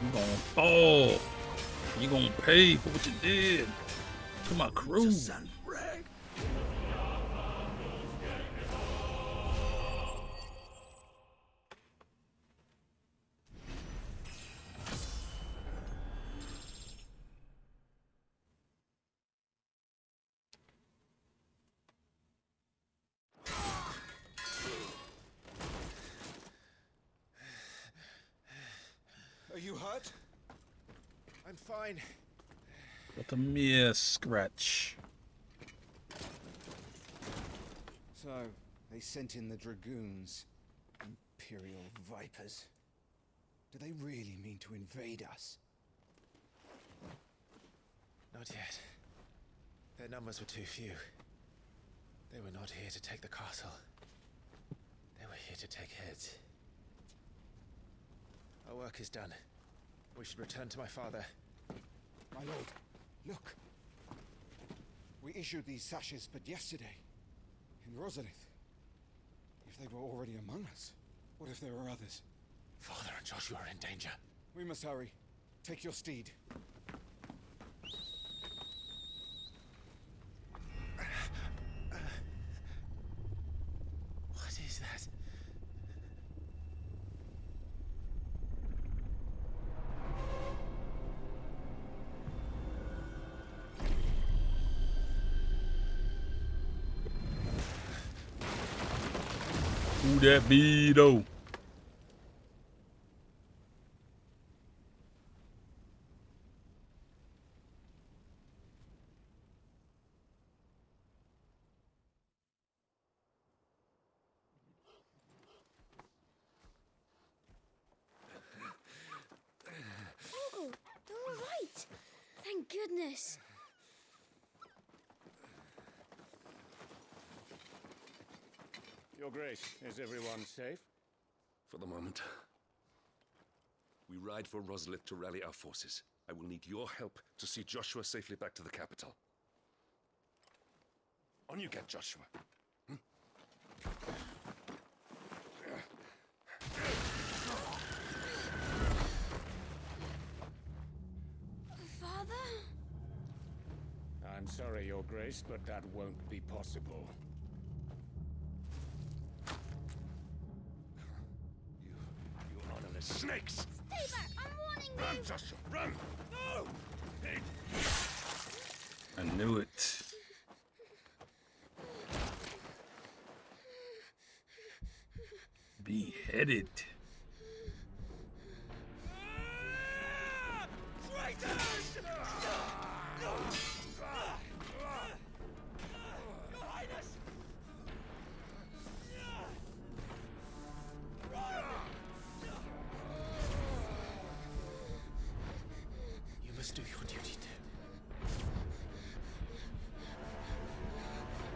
You gonna fall. You gonna pay for what you did to my crew. Are you hurt? I'm fine. But a mere scratch. So, they sent in the dragoons. Imperial vipers. Do they really mean to invade us? Not yet. Their numbers were too few. They were not here to take the castle. They were here to take heads. Our work is done. We should return to my father. My lord, look. We issued these sashes but yesterday, in Rosalith. If they were already among us, what if there were others? Father and Joshua are in danger. We must hurry. Take your steed. What is that? Who that be though? Uncle, you're all right. Thank goodness. Your Grace, is everyone safe? For the moment. We ride for Rosalith to rally our forces. I will need your help to see Joshua safely back to the capital. On you get, Joshua. sorry, Your Grace, but that won't be possible. You honorless snakes! Stay back! I'm warning you! Run, Joshua, run! No! I knew it. Beheaded. Traitors! Your Highness! You must do your duty too.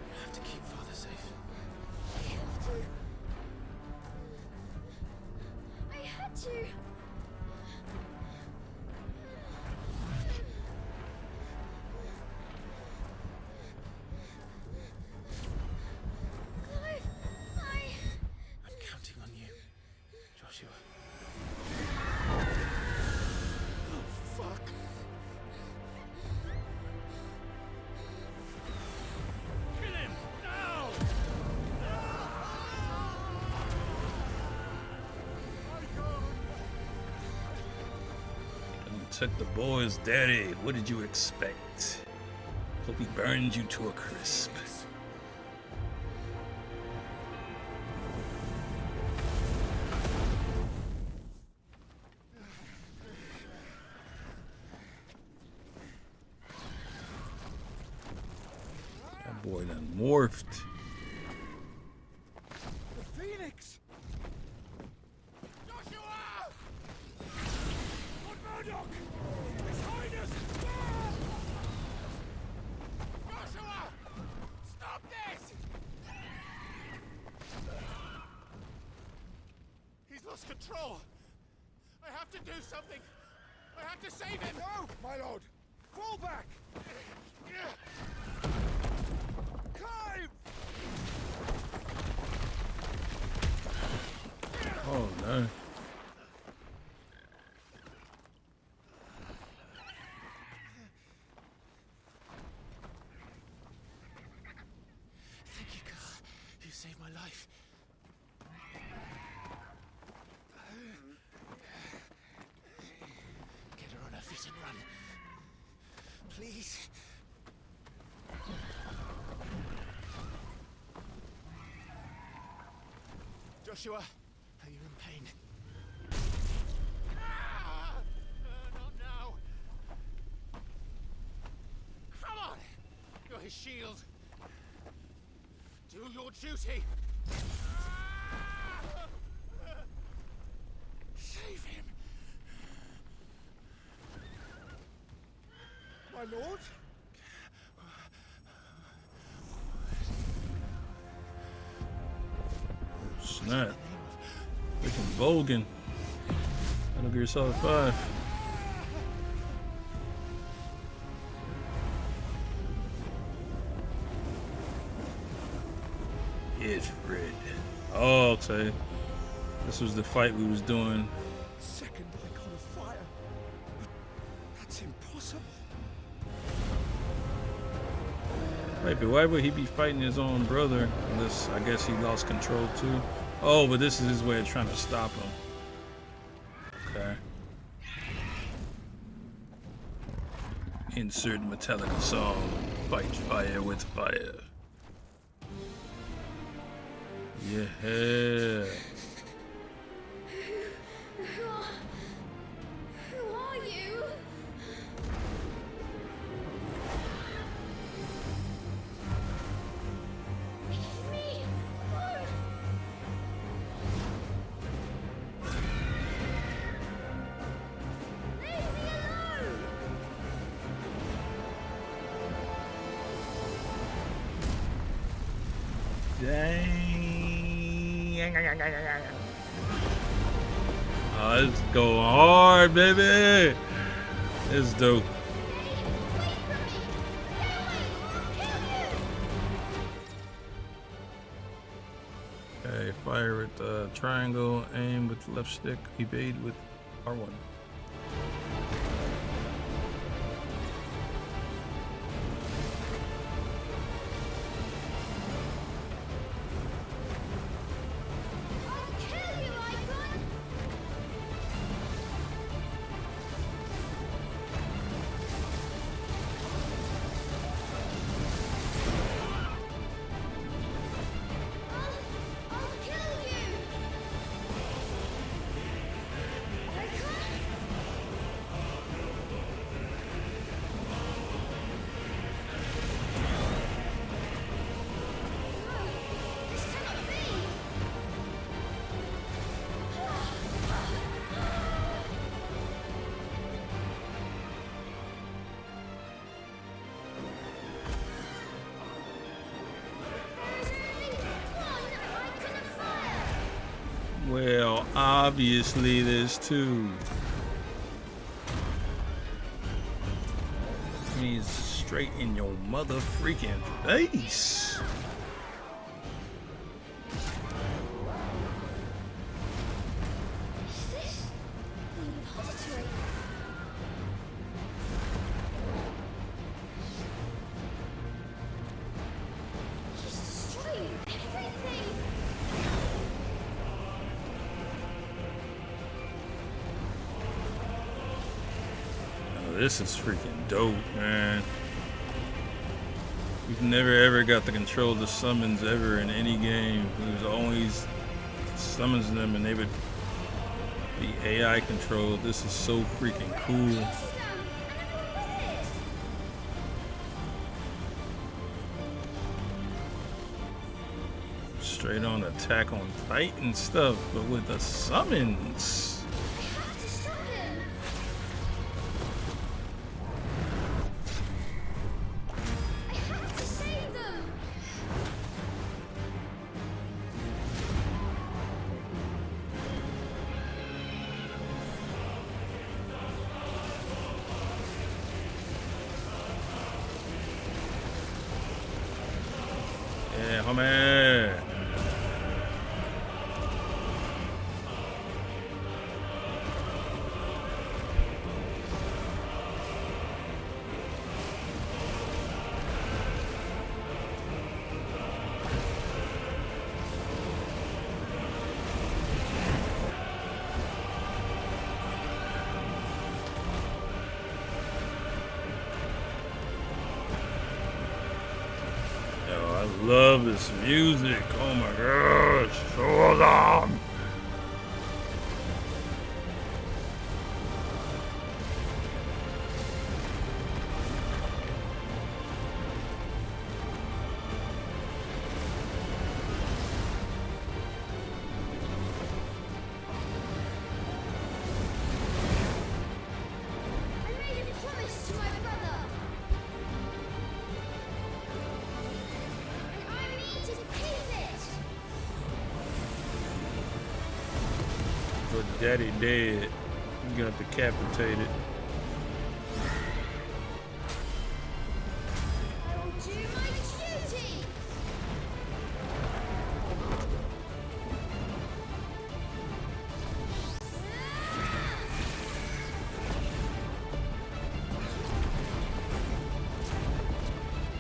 You have to keep Father safe. I had to. Clive, I'm counting on you, Joshua. Oh, fuck. Kill him! Now! Took the boys, Daddy. What did you expect? Hope he burns you to a crisp. That boy done morphed. The Phoenix! Joshua! Lord Murdoch! His Highness! Joshua! Stop this! He's lost control. I have to do something. I have to save him. No, my lord! Fall back! Clive! Oh no. Thank you, Carl. You saved my life. Get her on her feet and run. Please. Joshua, are you in pain? Not now. Come on! You're his shield. Do your duty. Save him. My lord? Snap. Freaking Volgan. Metal Gear Solid 5. Ifrit. Oh, okay. This was the fight we was doing. Second icon of fire. That's impossible. Wait, but why would he be fighting his own brother? Unless, I guess he lost control too. Oh, but this is his way of trying to stop him. Okay. Insert Metallica song. Fight fire with fire. Yeah. Who are you? It's me. Oh. Leave me alone. Dang. Oh, let's go hard, baby. It's dope. Okay, fire with triangle, aim with left stick, evade with R1. Obviously, there's two. He's straight in your mother freaking face. This is freaking dope, man. We've never ever got to control the summons ever in any game. It was always summons them and they would be AI controlled. This is so freaking cool. Straight on Attack on Titan stuff, but with the summons. Yeah, homie. I love this music. Oh my gosh, so awesome. But Daddy dead. You got decapitated.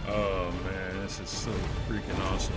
Oh man, this is so freaking awesome.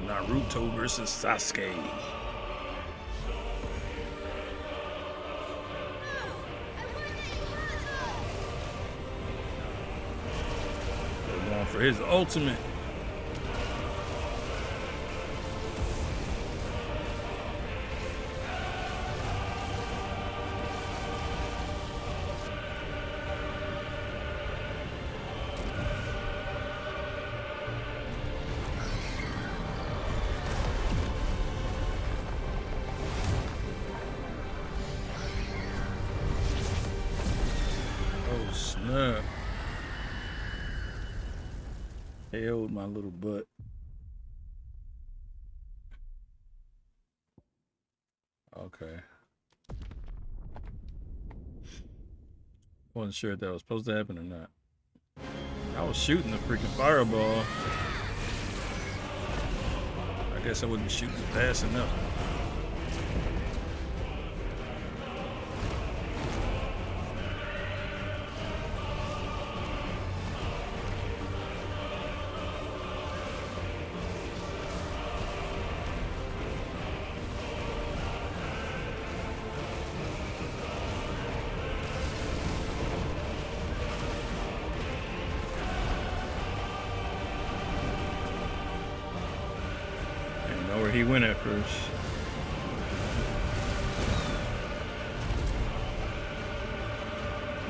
Naruto versus Sasuke. They're going for his ultimate. Snap. Held my little butt. Okay. Wasn't sure if that was supposed to happen or not. I was shooting the freaking fireball. I guess I wasn't shooting fast enough. he went at first.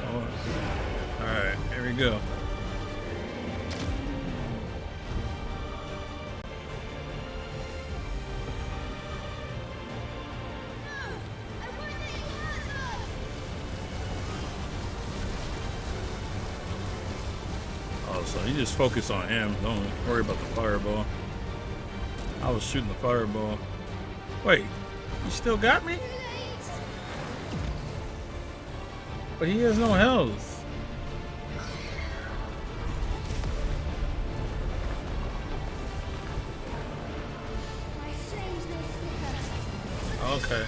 Oh. Alright, here we go. Oh, so you just focus on him. Don't worry about the fireball. I was shooting the fireball. Wait, you still got me? But he has no health. Okay.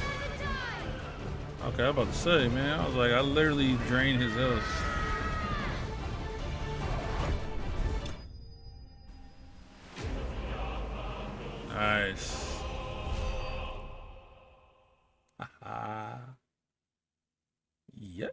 Okay, I was about to say, man. I was like, I literally drained his health. Nice. Haha. Yeah.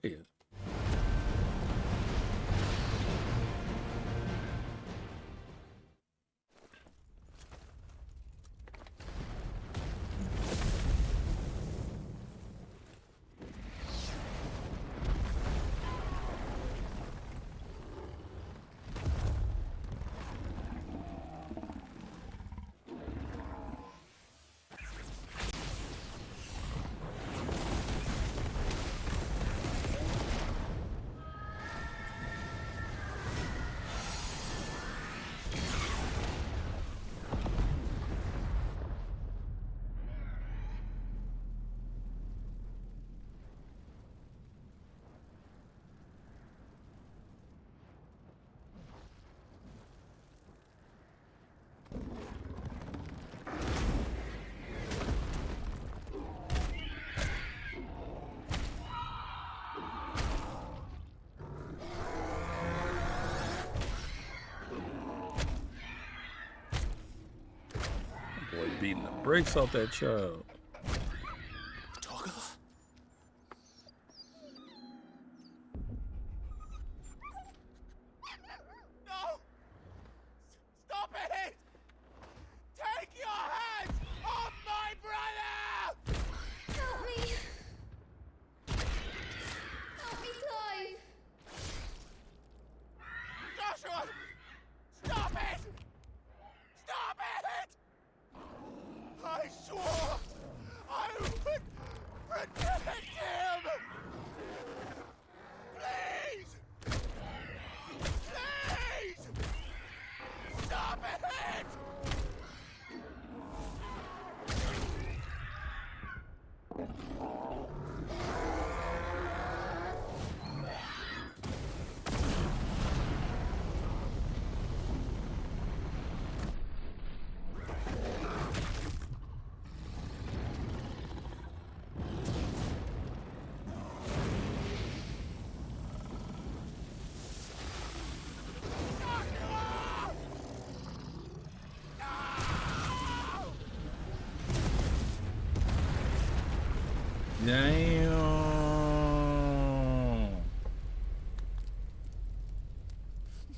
Boy, beating the brakes off that child. No! Stop it! Take your hands off my brother! Help me! Help me, Clive! Joshua! Stop it! Stop it! I swore I would protect him! Please! Please! Stop it! Damn.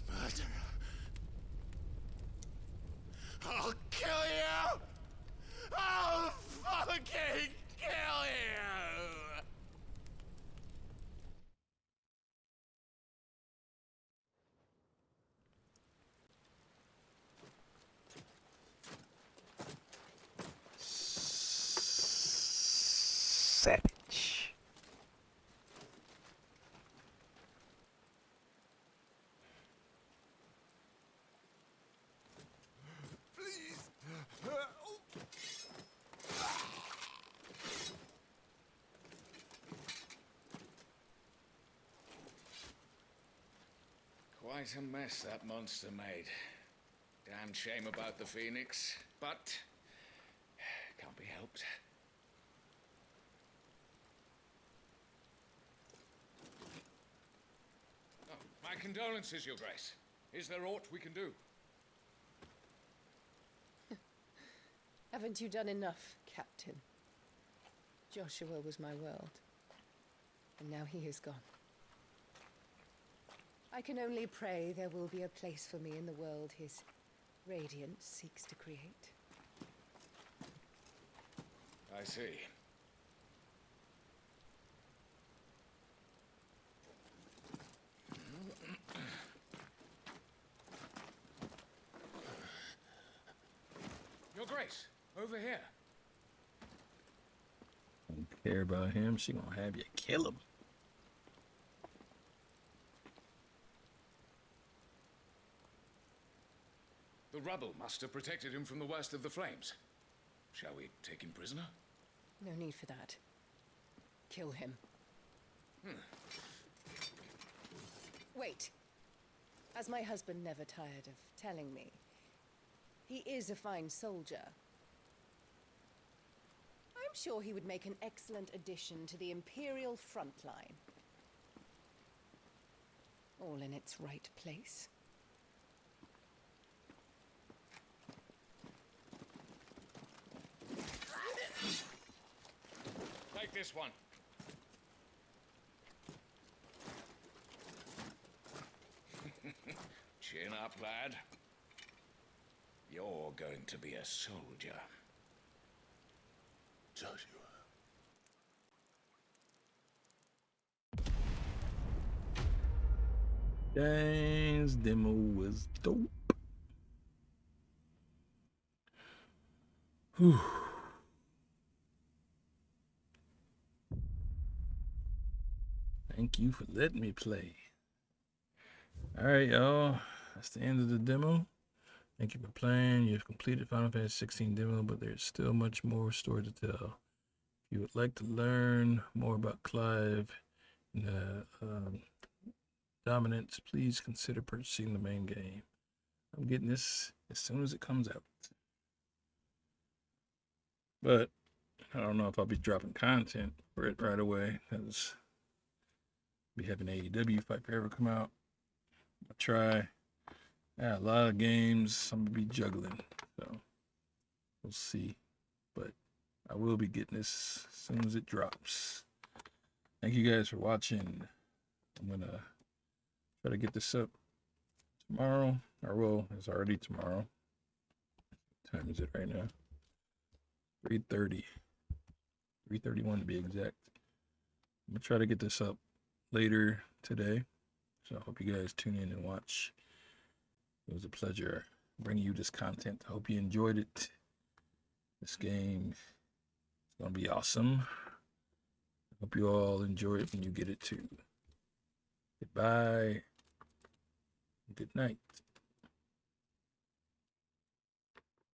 Murderer. I'll kill you! I'll fucking kill you! Savage. Quite a mess that monster made. Damn shame about the Phoenix, but can't be helped. Oh, my condolences, Your Grace. Is there aught we can do? Haven't you done enough, Captain? Joshua was my world, and now he is gone. I can only pray there will be a place for me in the world his radiance seeks to create. I see. Your Grace, over here. Don't care about him. She gonna have you kill him. The rubble must have protected him from the worst of the flames. Shall we take him prisoner? No need for that. Kill him. Wait. As my husband never tired of telling me, he is a fine soldier. I'm sure he would make an excellent addition to the Imperial front line. All in its right place. Take this one. Chin up, lad. You're going to be a soldier. Joshua. Dang's demo was dope. Whew. Thank you for letting me play. All right, y'all. That's the end of the demo. Thank you for playing. You've completed Final Fantasy 16 demo, but there's still much more story to tell. If you would like to learn more about Clive and Dominance, please consider purchasing the main game. I'm getting this as soon as it comes out. But I don't know if I'll be dropping content for it right away, because we have an AEW Fight Forever come out. I'll try. Yeah, a lot of games I'm gonna be juggling, so we'll see. But I will be getting this as soon as it drops. Thank you guys for watching. I'm gonna try to get this up tomorrow, or well, it's already tomorrow. What time is it right now? 3:30. 3:31 to be exact. I'm gonna try to get this up later today, so I hope you guys tune in and watch. It was a pleasure bringing you this content. I hope you enjoyed it. This game is gonna be awesome. I hope you all enjoy it when you get it too. Goodbye. Good night.